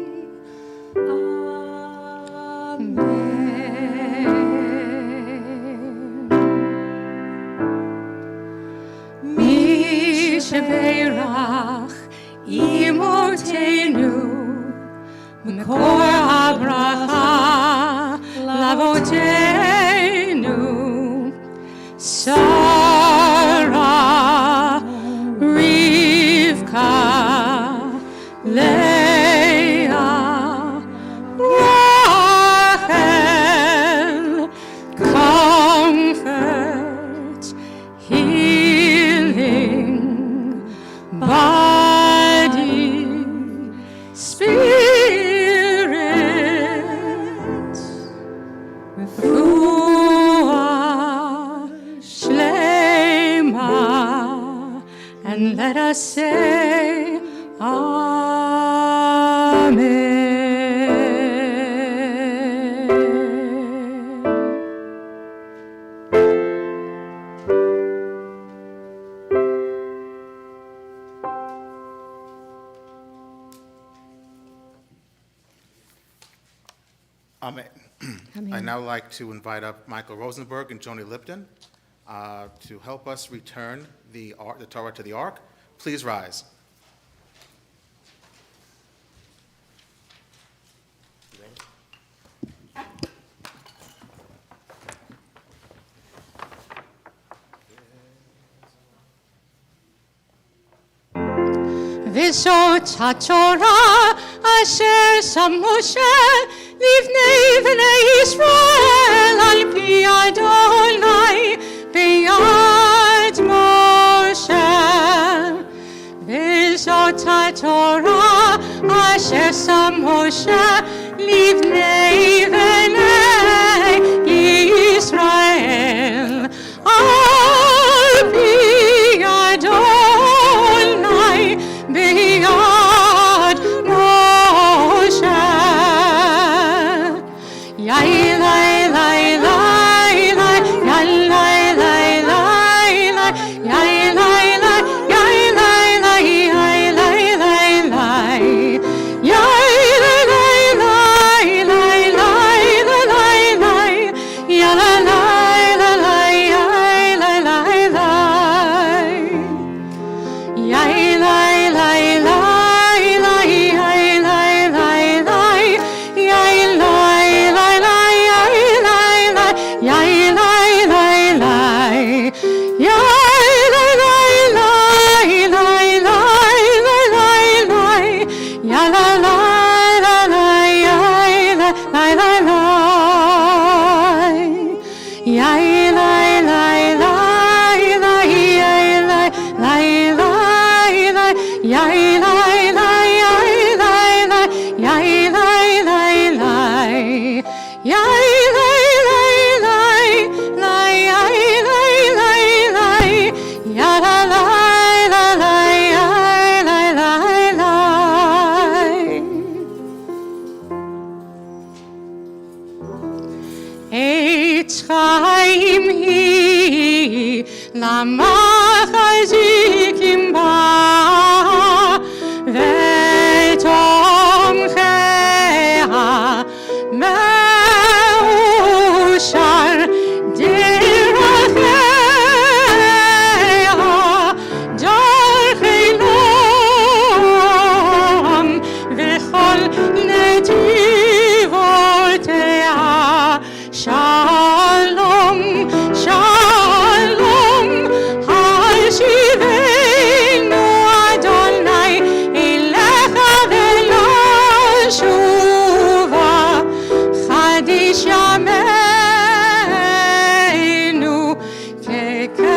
Shebeirach imotenu mekor habracha lavotenu Sarah Rivka Leah Rachel comfort healing body, spirit, refuah shlema, and let us say Amen. Amen. I'd now like to invite up Michael Rosenberg and Joni Lipton to help us return the Torah to the Ark. Please rise. V'zot haTorah asher sam Moshe livnei bnei Yisrael al pi Adonai biyad Moshe. V'zot haTorah asher sam Moshe livnei bnei Yisrael al pi Adonai biyad Moshe. מצרים היא למחזיקים בה ותומכיה מאושר דרכיה דרכי נועם וכל נתיבותיה שלום שלום השיבנו אדוני אליך ולשובה חדיש ימינו כקדם.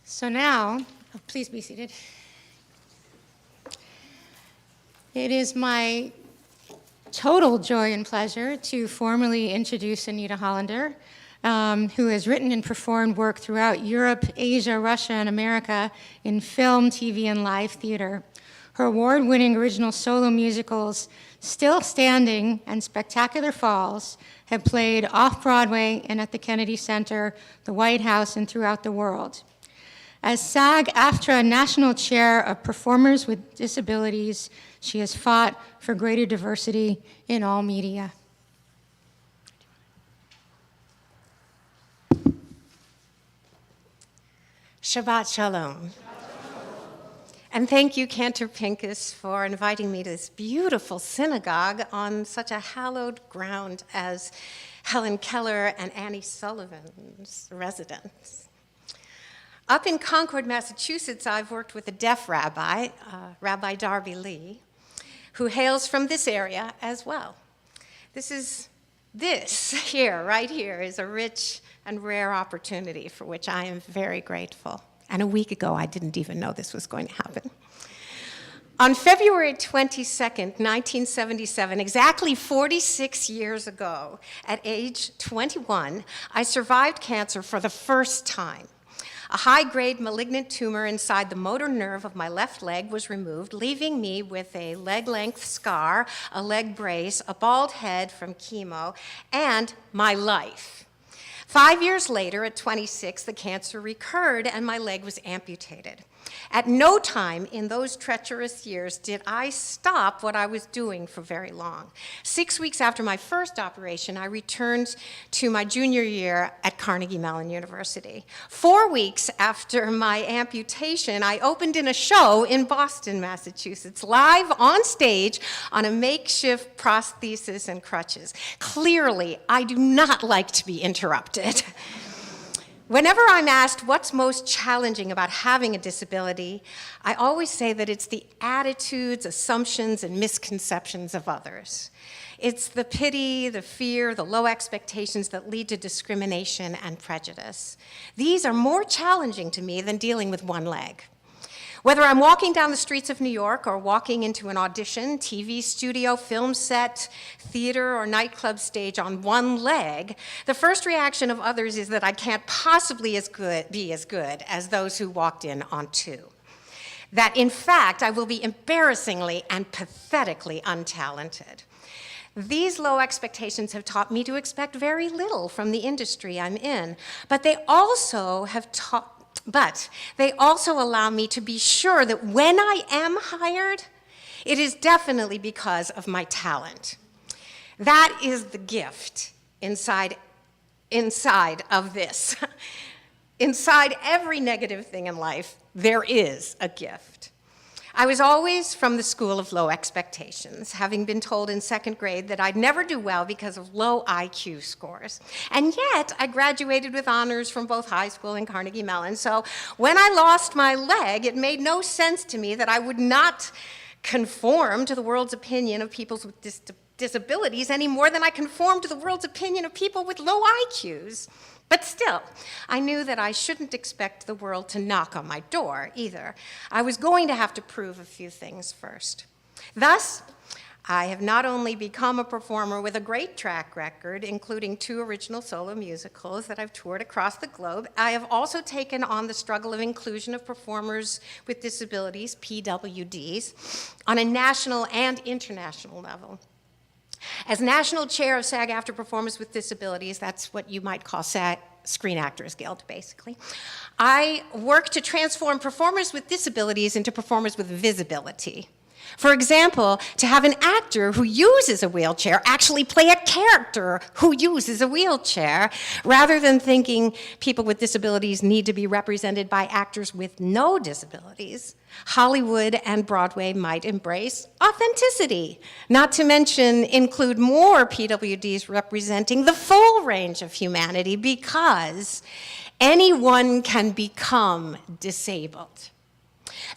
So now, please be seated. It is my total joy and pleasure to formally introduce Anita Hollander, who has written and performed work throughout Europe, Asia, Russia, and America in film, TV, and live theater. Her award-winning original solo musicals, Still Standing and Spectacular Falls, have played off-Broadway and at the Kennedy Center, the White House, and throughout the world. As SAG-AFTRA National Chair of Performers with Disabilities, she has fought for greater diversity in all media. Shabbat Shalom. And thank you, Cantor Pincus, for inviting me to this beautiful synagogue on such a hallowed ground as Helen Keller and Annie Sullivan's residence. Up in Concord, Massachusetts, I've worked with a deaf rabbi, Rabbi Darby Lee, who hails from this area as well. This here, right here, is a rich and rare opportunity for which I am very grateful. And a week ago, I didn't even know this was going to happen. On February 22nd, 1977, exactly 46 years ago, at age 21, I survived cancer for the first time. A high-grade malignant tumor inside the motor nerve of my left leg was removed, leaving me with a leg-length scar, a leg brace, a bald head from chemo, and my life. 5 years later, at 26, the cancer recurred and my leg was amputated. At no time in those treacherous years did I stop what I was doing for very long. 6 weeks after my first operation, I returned to my junior year at Carnegie Mellon University. 4 weeks after my amputation, I opened in a show in Boston, Massachusetts, live on stage on a makeshift prosthesis and crutches. Clearly, I do not like to be interrupted. Whenever I'm asked what's most challenging about having a disability, I always say that it's the attitudes, assumptions, and misconceptions of others. It's the pity, the fear, the low expectations that lead to discrimination and prejudice. These are more challenging to me than dealing with one leg. Whether I'm walking down the streets of New York or walking into an audition, TV studio, film set, theater, or nightclub stage on one leg, the first reaction of others is that I can't possibly be as good as those who walked in on two. That, in fact, I will be embarrassingly and pathetically untalented. These low expectations have taught me to expect very little from the industry I'm in, but they also allow me to be sure that when I am hired, it is definitely because of my talent. That is the gift inside of this. Inside every negative thing in life, there is a gift. I was always from the school of low expectations, having been told in second grade that I'd never do well because of low IQ scores. And yet, I graduated with honors from both high school and Carnegie Mellon, so when I lost my leg, it made no sense to me that I would not conform to the world's opinion of people with disabilities any more than I conform to the world's opinion of people with low IQs. But still, I knew that I shouldn't expect the world to knock on my door either. I was going to have to prove a few things first. Thus, I have not only become a performer with a great track record, including 2 original solo musicals that I've toured across the globe, I have also taken on the struggle of inclusion of performers with disabilities, PWDs, on a national and international level. As national chair of SAG-AFTRA Performers with Disabilities, that's what you might call Screen Actors Guild, basically, I work to transform performers with disabilities into performers with visibility. For example, to have an actor who uses a wheelchair actually play a character who uses a wheelchair, rather than thinking people with disabilities need to be represented by actors with no disabilities. Hollywood and Broadway might embrace authenticity, not to mention include more PWDs representing the full range of humanity, because anyone can become disabled.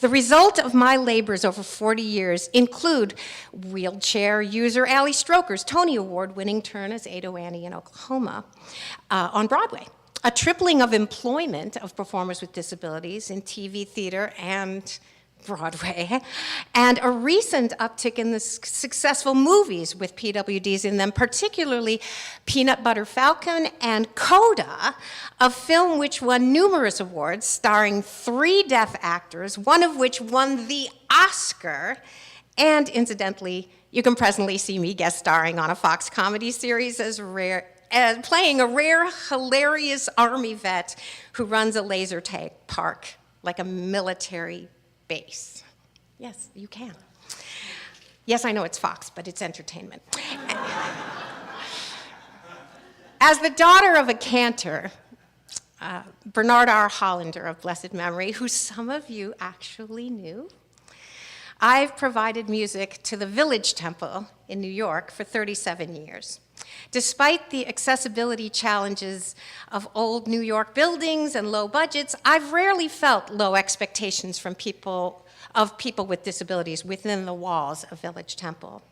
The result of my labors over 40 years include wheelchair user Ally Stroker's Tony Award-winning turn as Ado Annie in Oklahoma on Broadway, a tripling of employment of performers with disabilities in TV, theater, and Broadway, and a recent uptick in the successful movies with PWDs in them, particularly Peanut Butter Falcon and Coda, a film which won numerous awards, starring 3 deaf actors, one of which won the Oscar, and incidentally, you can presently see me guest starring on a Fox comedy series as playing a rare, hilarious Army vet who runs a laser tag park like a military base. Yes, you can. Yes, I know it's Fox, but it's entertainment. As the daughter of a cantor, Bernard R. Hollander of blessed memory, who some of you actually knew, I've provided music to the Village Temple in New York for 37 years. Despite the accessibility challenges of old New York buildings and low budgets, I've rarely felt low expectations from people with disabilities within the walls of Village Temple.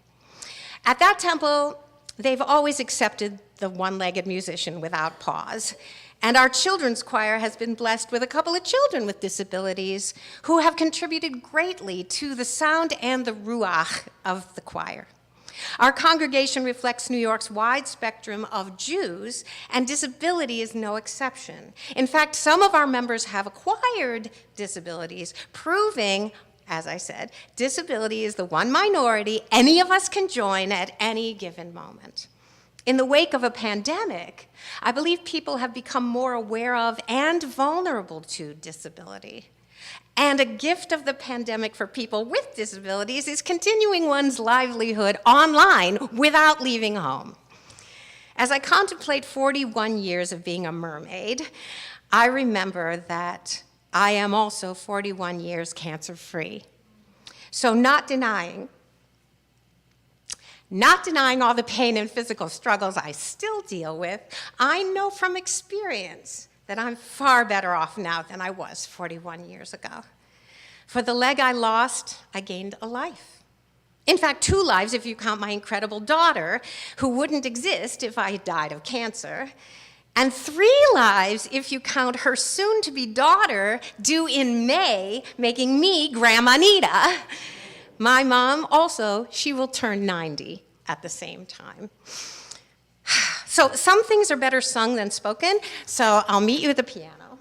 At that temple, they've always accepted the one-legged musician without pause. And our children's choir has been blessed with a couple of children with disabilities who have contributed greatly to the sound and the ruach of the choir. Our congregation reflects New York's wide spectrum of Jews, and disability is no exception. In fact, some of our members have acquired disabilities, proving, as I said, disability is the one minority any of us can join at any given moment. In the wake of a pandemic, I believe people have become more aware of and vulnerable to disability. And a gift of the pandemic for people with disabilities is continuing one's livelihood online without leaving home. As I contemplate 41 years of being a mermaid, I remember that I am also 41 years cancer-free. So not denying all the pain and physical struggles I still deal with, I know from experience that I'm far better off now than I was 41 years ago. For the leg I lost, I gained a life. In fact, 2 lives if you count my incredible daughter, who wouldn't exist if I had died of cancer, and 3 lives if you count her soon-to-be daughter, due in May, making me Grandma Anita. My mom also, she will turn 90 at the same time. So some things are better sung than spoken, so I'll meet you at the piano.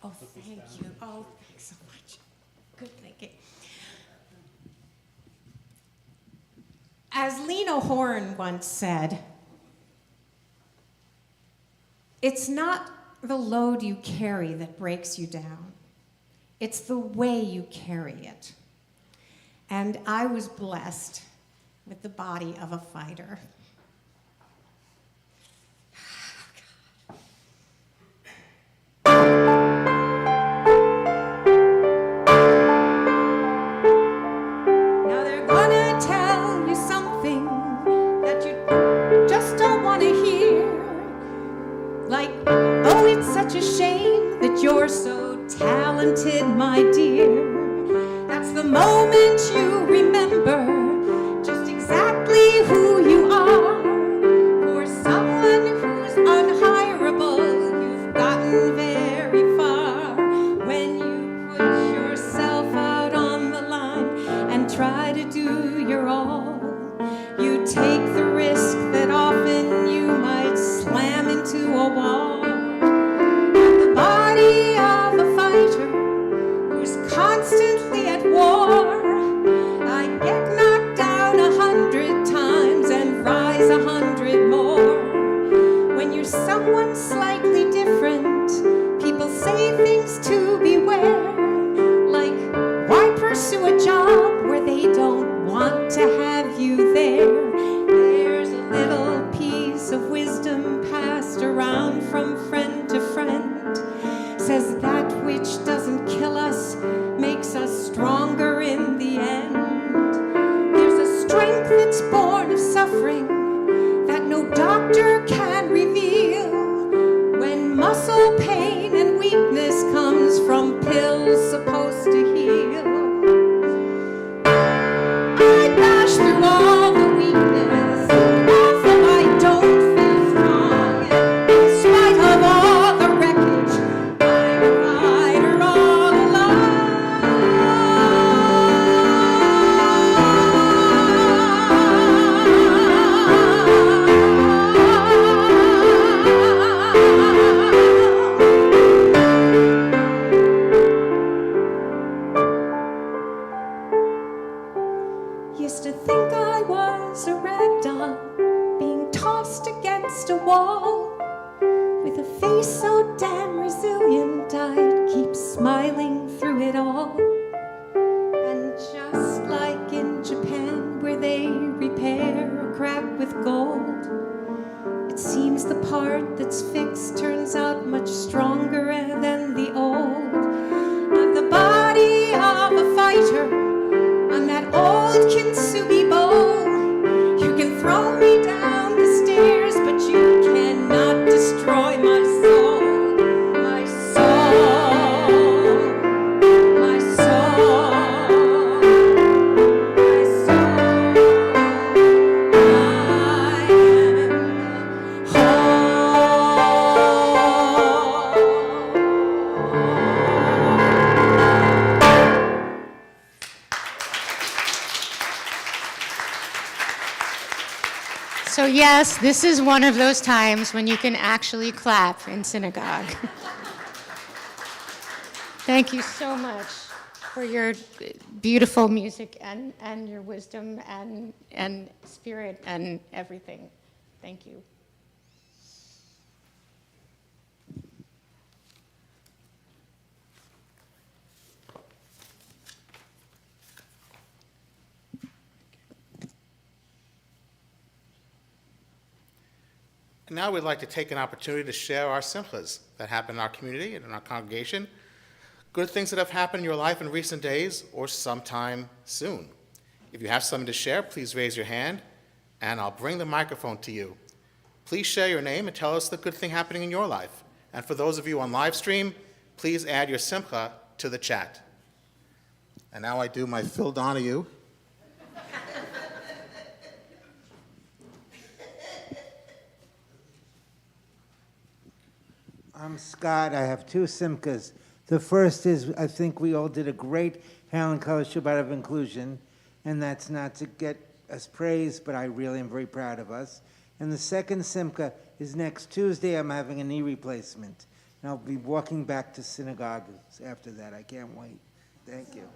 Oh, thank you. Oh, thanks so much. Good thinking. As Lena Horne once said, it's not the load you carry that breaks you down. It's the way you carry it. And I was blessed with the body of a fighter. Such a shame that you're so talented, my dear. That's the moment you remember buys 100 more. When you're someone slightly different, people say things to beware. Like, why pursue a job where they don't want to have you there? There's a little piece of wisdom passed around from friend to friend. Says that which doesn't kill us makes us stronger in the end. There's a strength that's born of suffering that no doctor can reveal. When muscle pain and weakness comes from pills supposed to heal. I dash through all the weakness, although I don't feel strong. In spite of all the wreckage, I'm a fighter all Used to think I was a rag doll, being tossed against a wall. With a face so damn resilient, I'd keep smiling through it all. And just like in Japan, where they repair a crack with gold, it seems the part that's fixed turns out much stronger than the old. I've the body of a fighter, I'm that old kintsugi bowl. You can throw me down the stairs, but you cannot destroy my soul. My soul. My soul. My soul. I am So yes, this is one of those times when you can actually clap in synagogue. Thank you so much for your beautiful music and your wisdom and spirit and everything. Thank you. And now we'd like to take an opportunity to share our simchas that happen in our community and in our congregation, good things that have happened in your life in recent days or sometime soon. If you have something to share, please raise your hand, and I'll bring the microphone to you. Please share your name and tell us the good thing happening in your life. And for those of you on live stream, please add your simcha to the chat. And now I do my Phil Donahue. I'm Scott. I have two simchas. The first is, I think we all did a great Helen Keller Shabbat of inclusion, and that's not to get us praise, but I really am very proud of us. And the second simcha is next Tuesday. I'm having a knee replacement, and I'll be walking back to synagogue after that. I can't wait. Thank you.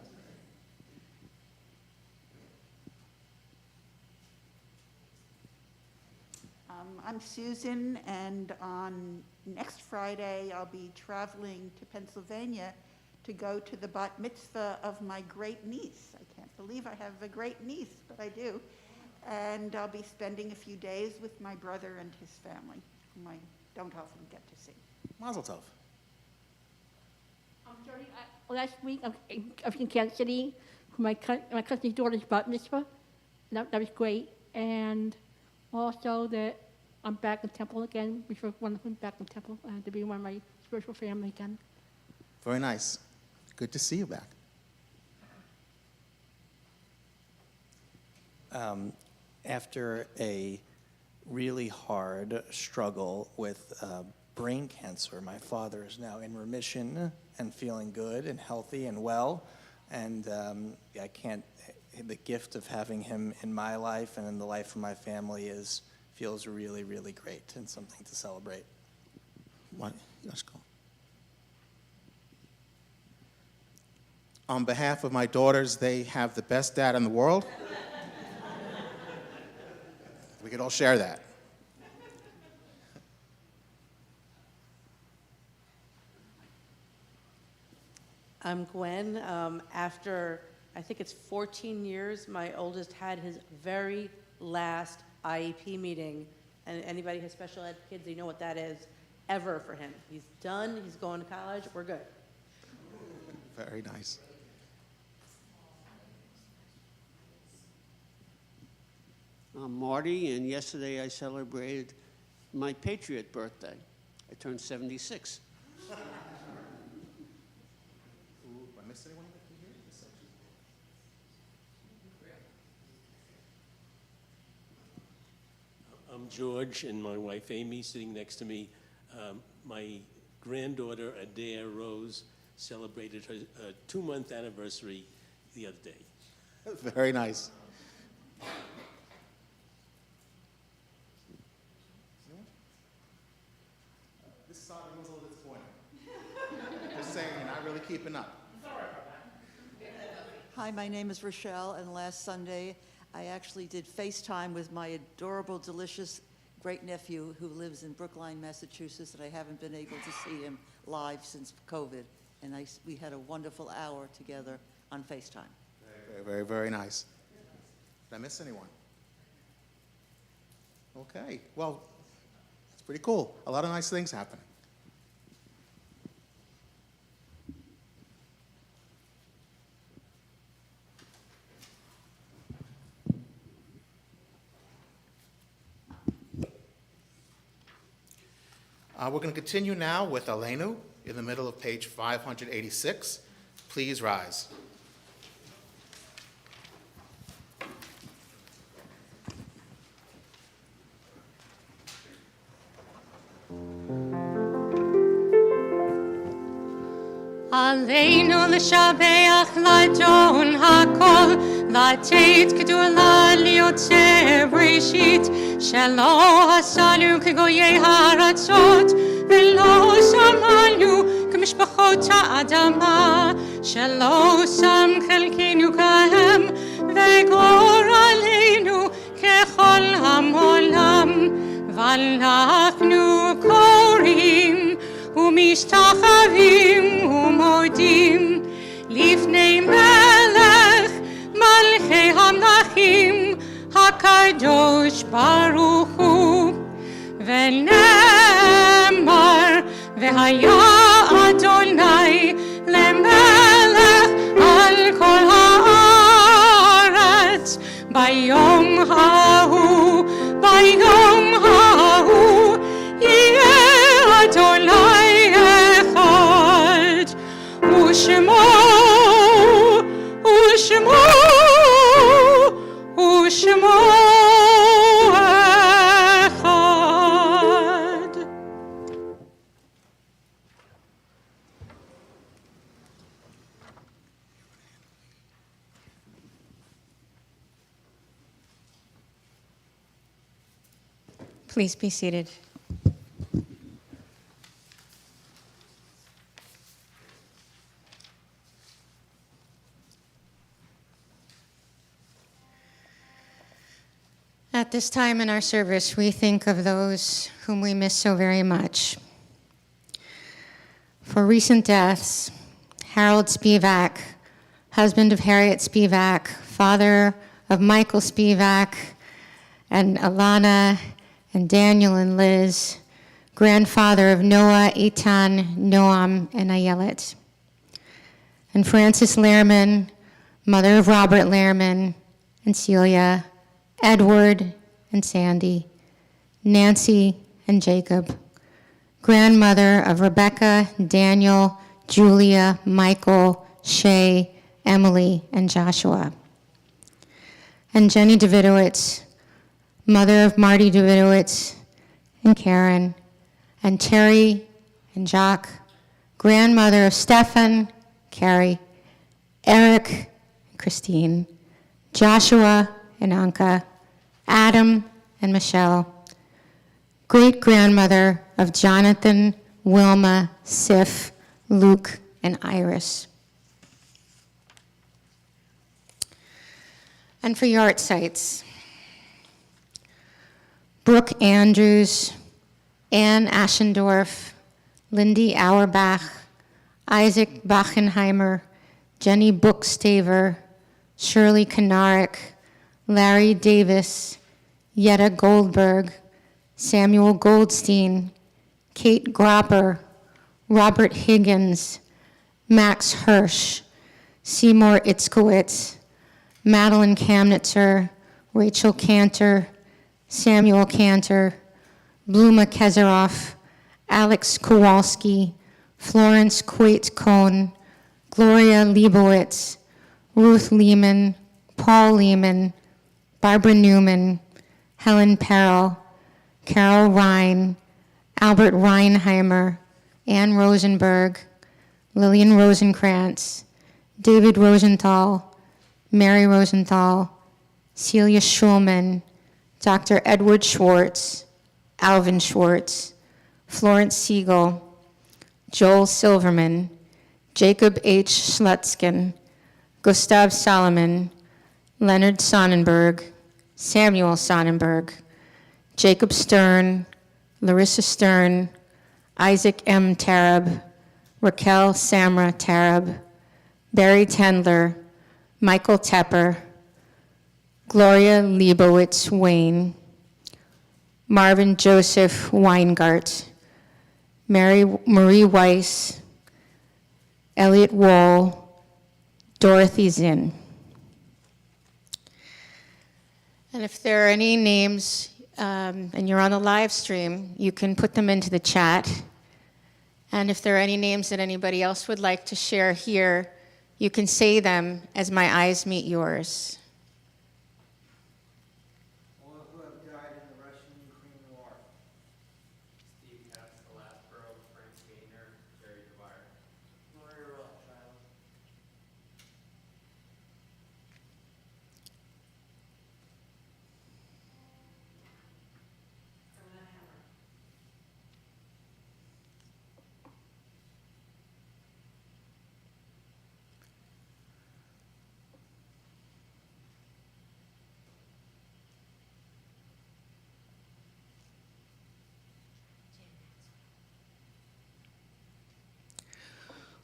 I'm Susan, and on next Friday, I'll be traveling to Pennsylvania to go to the bat mitzvah of my great niece. I can't believe I have a great niece, but I do. And I'll be spending a few days with my brother and his family, whom I don't often get to see. Mazel tov. I'm sorry, last week I was in Kansas City for my cousin's daughter's bat mitzvah. That was great. And also that I'm back in Temple again, which was wonderful, back in Temple, to be one of my spiritual family again. Very nice. Good to see you back. After a really hard struggle with brain cancer, my father is now in remission and feeling good and healthy and well. And the gift of having him in my life and in the life of my family feels really, really great and something to celebrate. Let's go. On behalf of my daughters, they have the best dad in the world. We could all share that. I'm Gwen. After, I think it's 14 years, my oldest had his very last IEP meeting. And anybody who has special ed kids, they know what that is, ever for him. He's done, he's going to college, we're good. Very nice. I'm Marty, and yesterday I celebrated my Patriot birthday. I turned 76. Ooh, did I miss anyone here? I'm George, and my wife Amy sitting next to me. My granddaughter Adair Rose celebrated her 2-month anniversary the other day. Very nice. This side was a little disappointing. Just saying, you're not really keeping up. Hi, my name is Rochelle, and last Sunday I actually did FaceTime with my adorable, delicious great-nephew who lives in Brookline, Massachusetts, and I haven't been able to see him live since COVID. And we had a wonderful hour together on FaceTime. Very, very, very nice. Did I miss anyone? Okay, well, it's pretty cool. A lot of nice things happening. We're going to continue now with Aleinu in the middle of page 586. Please rise. עלינו לשבח לדון הכל, לתת גדולה ליוצר בראשית, שלא עשנו כגויי הארצות, ולא שמנו כמשפחות האדמה, שלא שם חלקנו כהם, וגורלנו ככל העולם, ואנחנו קוראים ומשתחווים ומודים לפני מלך מלכי המלכים הקדוש ברוך הוא, ונאמר והיה אדוני למלך על כל הארץ ביום ההוא, ביום ההוא יהיה אדוני אחד, ושמו, ושמו, ושמו אחד. Please be seated. At this time in our service, we think of those whom we miss so very much. For recent deaths, Harold Spivak, husband of Harriet Spivak, father of Michael Spivak, and Alana, and Daniel and Liz, grandfather of Noah, Eitan, Noam, and Ayelet. And Frances Lehrman, mother of Robert Lehrman, and Celia, Edward and Sandy, Nancy and Jacob, grandmother of Rebecca, Daniel, Julia, Michael, Shay, Emily, and Joshua. And Jenny Davidowitz, mother of Marty Davidowitz and Karen, and Terry and Jacques, grandmother of Stefan, Carrie, Eric and Christine, Joshua and Anka, Adam and Michelle, great-grandmother of Jonathan, Wilma, Sif, Luke, and Iris. And for yard sites, Brooke Andrews, Ann Aschendorf, Lindy Auerbach, Isaac Bachenheimer, Jenny Bookstaver, Shirley Kanarick, Larry Davis, Yetta Goldberg, Samuel Goldstein, Kate Gropper, Robert Higgins, Max Hirsch, Seymour Itzkowitz, Madeline Kamnitzer, Rachel Cantor, Samuel Cantor, Bluma Kezeroff, Alex Kowalski, Florence Quate-Cohn, Gloria Leibowitz, Ruth Lehman, Paul Lehman, Barbara Newman, Helen Perrell, Carol Ryan, Albert Reinheimer, Ann Rosenberg, Lillian Rosenkrantz, David Rosenthal, Mary Rosenthal, Celia Schulman, Dr. Edward Schwartz, Alvin Schwartz, Florence Siegel, Joel Silverman, Jacob H. Schlutzkin, Gustav Solomon, Leonard Sonnenberg, Samuel Sonnenberg, Jacob Stern, Larissa Stern, Isaac M. Tarab, Raquel Samra Tarab, Barry Tendler, Michael Tepper, Gloria Leibowitz Wayne, Marvin Joseph Weingart, Marie Weiss, Elliot Wall, Dorothy Zinn. And if there are any names and you're on the live stream, you can put them into the chat. And if there are any names that anybody else would like to share here, you can say them as my eyes meet yours. All who have died in the Russian-Ukraine war. Steve Katz, the last Earl, Frank Gaynor, Jerry Dwyer. Gloria Rothschild.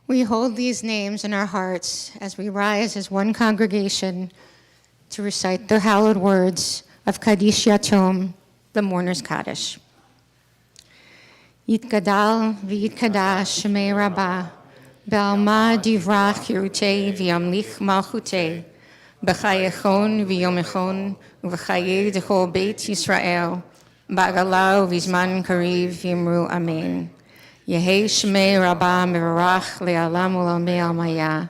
We hold these names in our hearts as we rise as one congregation to recite the hallowed words of Kaddish Yatom, the Mourner's Kaddish. Yitgadal v'yitkadash shemei rabbah, be'alma divrach yirutei v'yamlich malchutei, b'chayechon v'yomechon v'chayei d'chol beit Yisrael, ba'galau v'zman kariv v'yimru amen. Yehei shmei rabbah mevarach le'alam u'lamei almaya.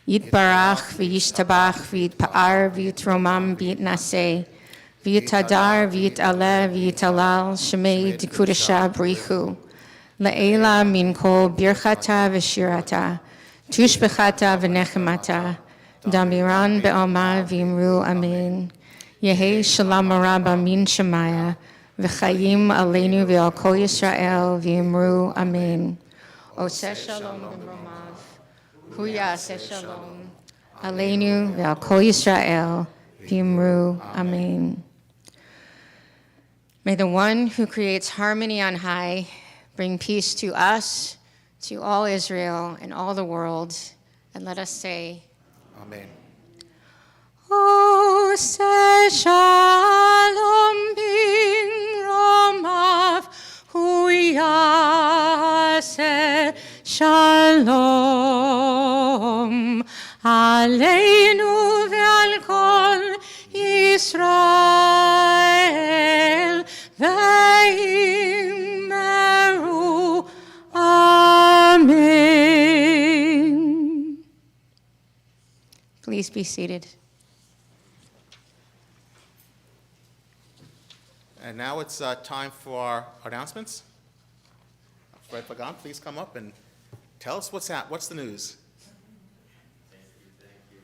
Yitbarach v'yishtabach v'yitpa'ar v'yitromam v'yitnaseh. V'yitadar v'yitaleh v'yitalal shmei d'kudasha brichu. Le'ela min kol birchata v'shirata. Tushbechata v'nechemata. Damiran be'alma v'yimru amen. Yehei shalom rabba min shemaya. V'chayim aleinu v'al kol Yisrael v'yimru amen. Oseh shalom b'mromav, hu yaseh shalom aleinu v'al kol Yisrael v'yimru amen. May the one who creates harmony on high bring peace to us, to all Israel and all the world, and let us say, Amen. Oseh shalom b'mromav, hu yaseh shalom aleinu ve'al kol Yisrael ve'yimru amen. Please be seated. And now it's time for our announcements. Fred Pagan, please come up and tell us what's the news. Thank you.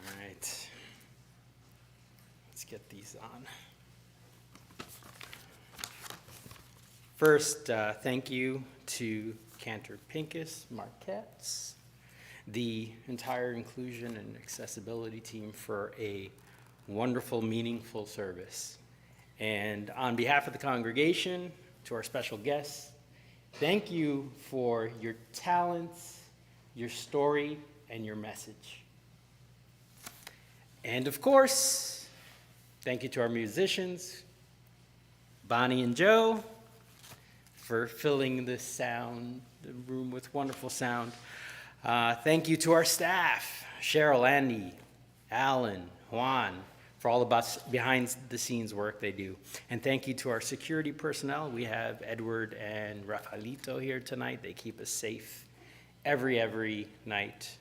All right. Let's get these on. First, thank you to Cantor Pincus Marquettes, the entire inclusion and accessibility team for a wonderful, meaningful service. And on behalf of the congregation, to our special guests, thank you for your talents, your story, and your message. And of course, thank you to our musicians, Bonnie and Joe, for filling the room with wonderful sound. Thank you to our staff, Cheryl, Andy, Alan, Juan, for all the behind-the-scenes work they do. And thank you to our security personnel. We have Edward and Rafaelito here tonight. They keep us safe every night.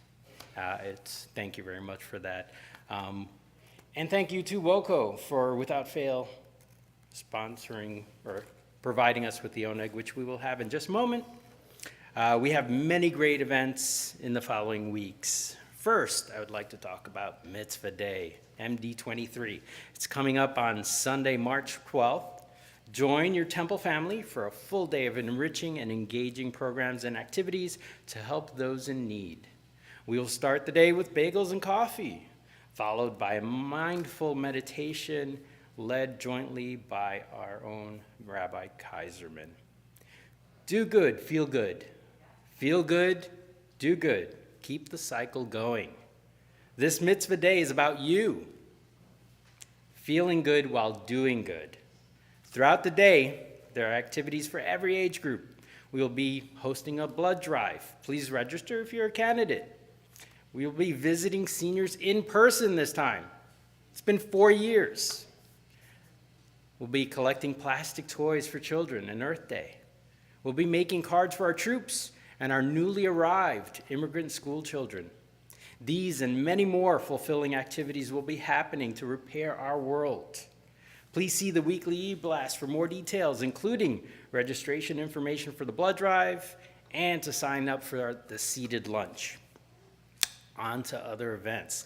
Thank you very much for that. And thank you to WOCO for, without fail, sponsoring or providing us with the oneg, which we will have in just a moment. We have many great events in the following weeks. First, I would like to talk about Mitzvah Day, MD23. It's coming up on Sunday, March 12th. Join your temple family for a full day of enriching and engaging programs and activities to help those in need. We will start the day with bagels and coffee, followed by a mindful meditation led jointly by our own Rabbi Kaiserman. Do good, feel good. Feel good, do good. Keep the cycle going. This mitzvah day is about you. Feeling good while doing good. Throughout the day, there are activities for every age group. We will be hosting a blood drive. Please register if you're a candidate. We will be visiting seniors in person this time. It's been 4 years. We'll be collecting plastic toys for children on Earth Day. We'll be making cards for our troops and our newly arrived immigrant school children. These and many more fulfilling activities will be happening to repair our world. Please see the weekly e-blast for more details, including registration information for the blood drive and to sign up for the seated lunch. On to other events.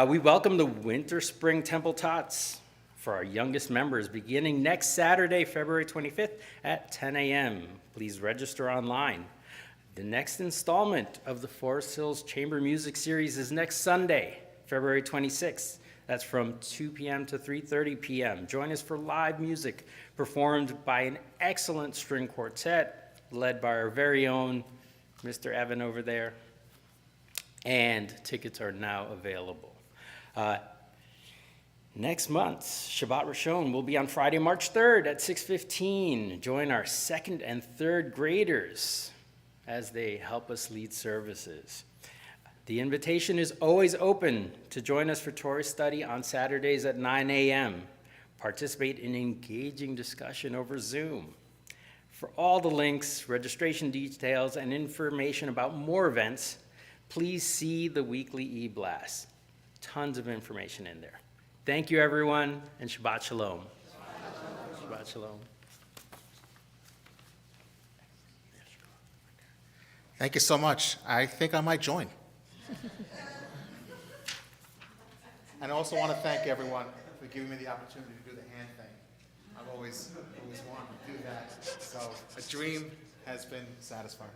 We welcome the Winter Spring Temple Tots for our youngest members beginning next Saturday, February 25th at 10 a.m. Please register online. The next installment of the Forest Hills Chamber Music Series is next Sunday, February 26th. That's from 2 p.m. to 3:30 p.m. Join us for live music performed by an excellent string quartet led by our very own Mr. Evan over there. And tickets are now available. Next month, Shabbat Rishon will be on Friday, March 3rd at 6:15. Join our second and third graders as they help us lead services. The invitation is always open to join us for Torah study on Saturdays at 9 a.m. Participate in engaging discussion over Zoom. For all the links, registration details, and information about more events, please see the weekly e-blast. Tons of information in there. Thank you, everyone, and Shabbat Shalom. Shabbat Shalom. Thank you so much. I think I might join. And I also want to thank everyone for giving me the opportunity to do the hand thing. I've always wanted to do that. So a dream has been satisfied.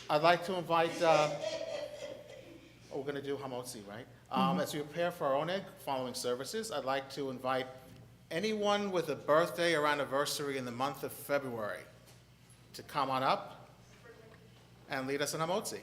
I'd like to invite, we're going to do Hamotzi, right? As we prepare for our oneg following services, I'd like to invite anyone with a birthday or anniversary in the month of February to come on up and lead us in Hamotzi.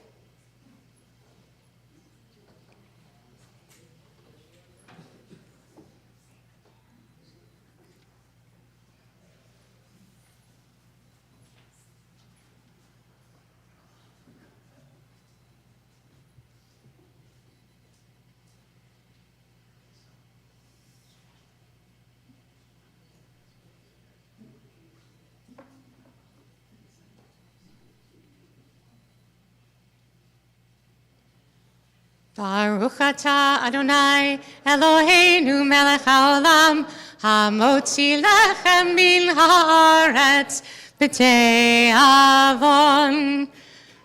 Baruch atah Adonai Eloheinu melech haolam hamotzi lechem min haaretz b'tei avon.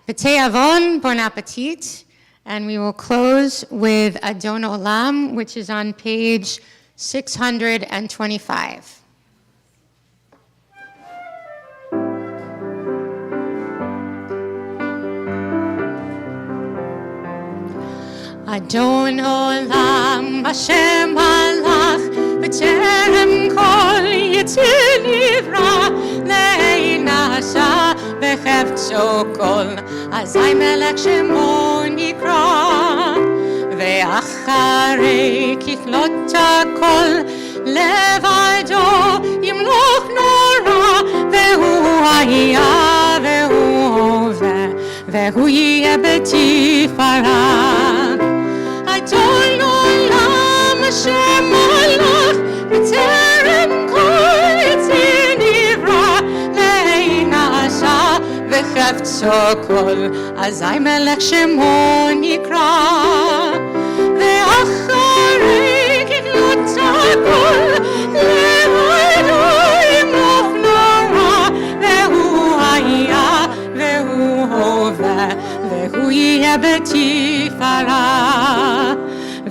B'tei avon, bon appetit. And we will close with Adon Olam, which is on page 625. אדון עולם השם הלך בטרם כל יציר נברא להינשא בחפצו כל אזי מלך שמו נקרא ואחרי ככלות הכל לבדו ימלוך נורא והוא היה והוא הווה והוא יהיה בתפארה אדון עולם אשר מלך בטרם כל יציר נברא להינשא בחפצו כל אזי מלך שמו נקרא ואחרי ככלות הכל לבדו ימלוך נורא והוא היה והוא הווה והוא יהיה בתפארה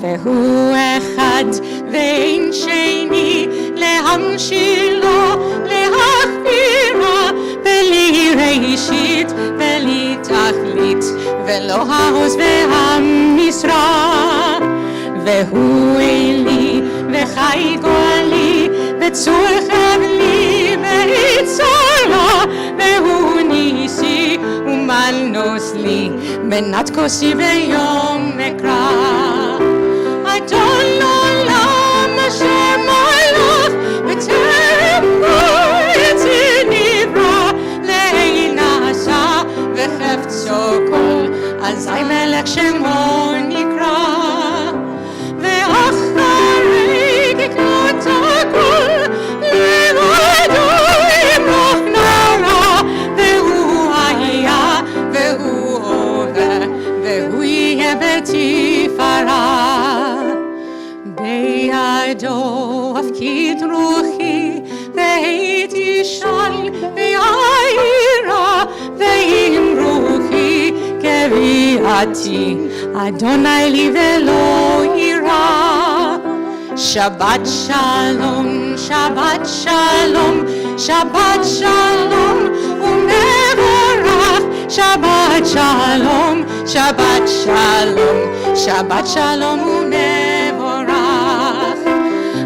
והוא אחד ואין שני להמשילו להכבירה בלי ראשית בלי תכלית ולא העוז והמשרה והוא אלי וחי גואלי וצור חבלי ויצרה והוא ניסי ומנוס לי מנת כוסי ביום אקרא אדון עולם אשר מלך בטרם כל יציר נברא להינשא בחפצו כל אזי מלך שמו נקרא ואחרי ככלות הכל לבדו ימלוך נורא והוא היה והוא הווה והוא יהיה בתפארה בידו הפקיד רוחי והייתי של ויעירה ועם רוחי קביעתי אדוני לי ולא יירא שבת שלום שבת שלום שבת שלום ומבורך שבת שלום שבת שלום שבת שלום ומבורך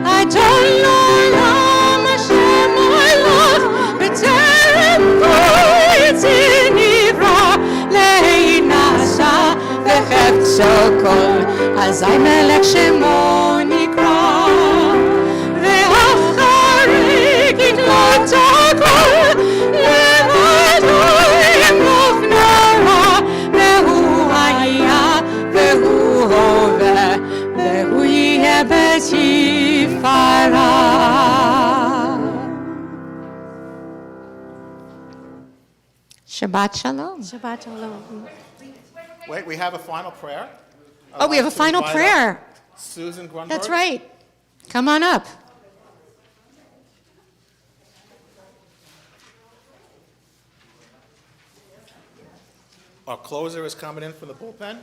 אדון עולם אשר מלך בטרם כל יציר נברא להינשא בחפצו כל אזי מלך שמו נקרא ואחרי ככלות הכל לבדו ימלוך נורא והוא היה והוא הווה והוא יהיה בתפארה Shabbat Shalom. Shabbat Shalom. Wait, we have a final prayer. Oh, we have a final prayer. Susan Grunberg. That's right. Come on up. Our closer is coming in from the bullpen.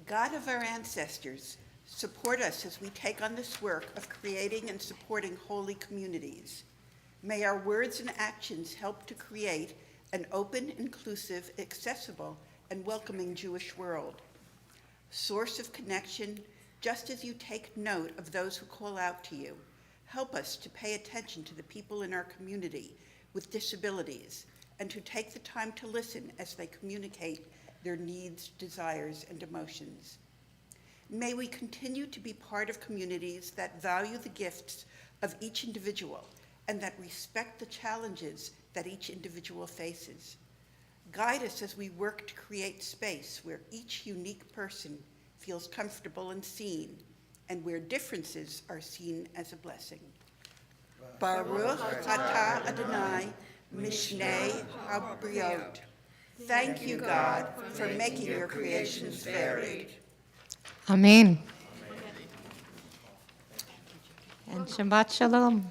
God of our ancestors, support us as we take on this work of creating and supporting holy communities. May our words and actions help to create an open, inclusive, accessible, and welcoming Jewish world. Source of connection, just as you take note of those who call out to you, help us to pay attention to the people in our community with disabilities and to take the time to listen as they communicate their needs, desires, and emotions. May we continue to be part of communities that value the gifts of each individual and that respect the challenges that each individual faces. Guide us as we work to create space where each unique person feels comfortable and seen, and where differences are seen as a blessing. Baruch atah Adonai, Mishnei Habriot. Thank you, God, for making your creations varied. Amen. Shabbat shalom.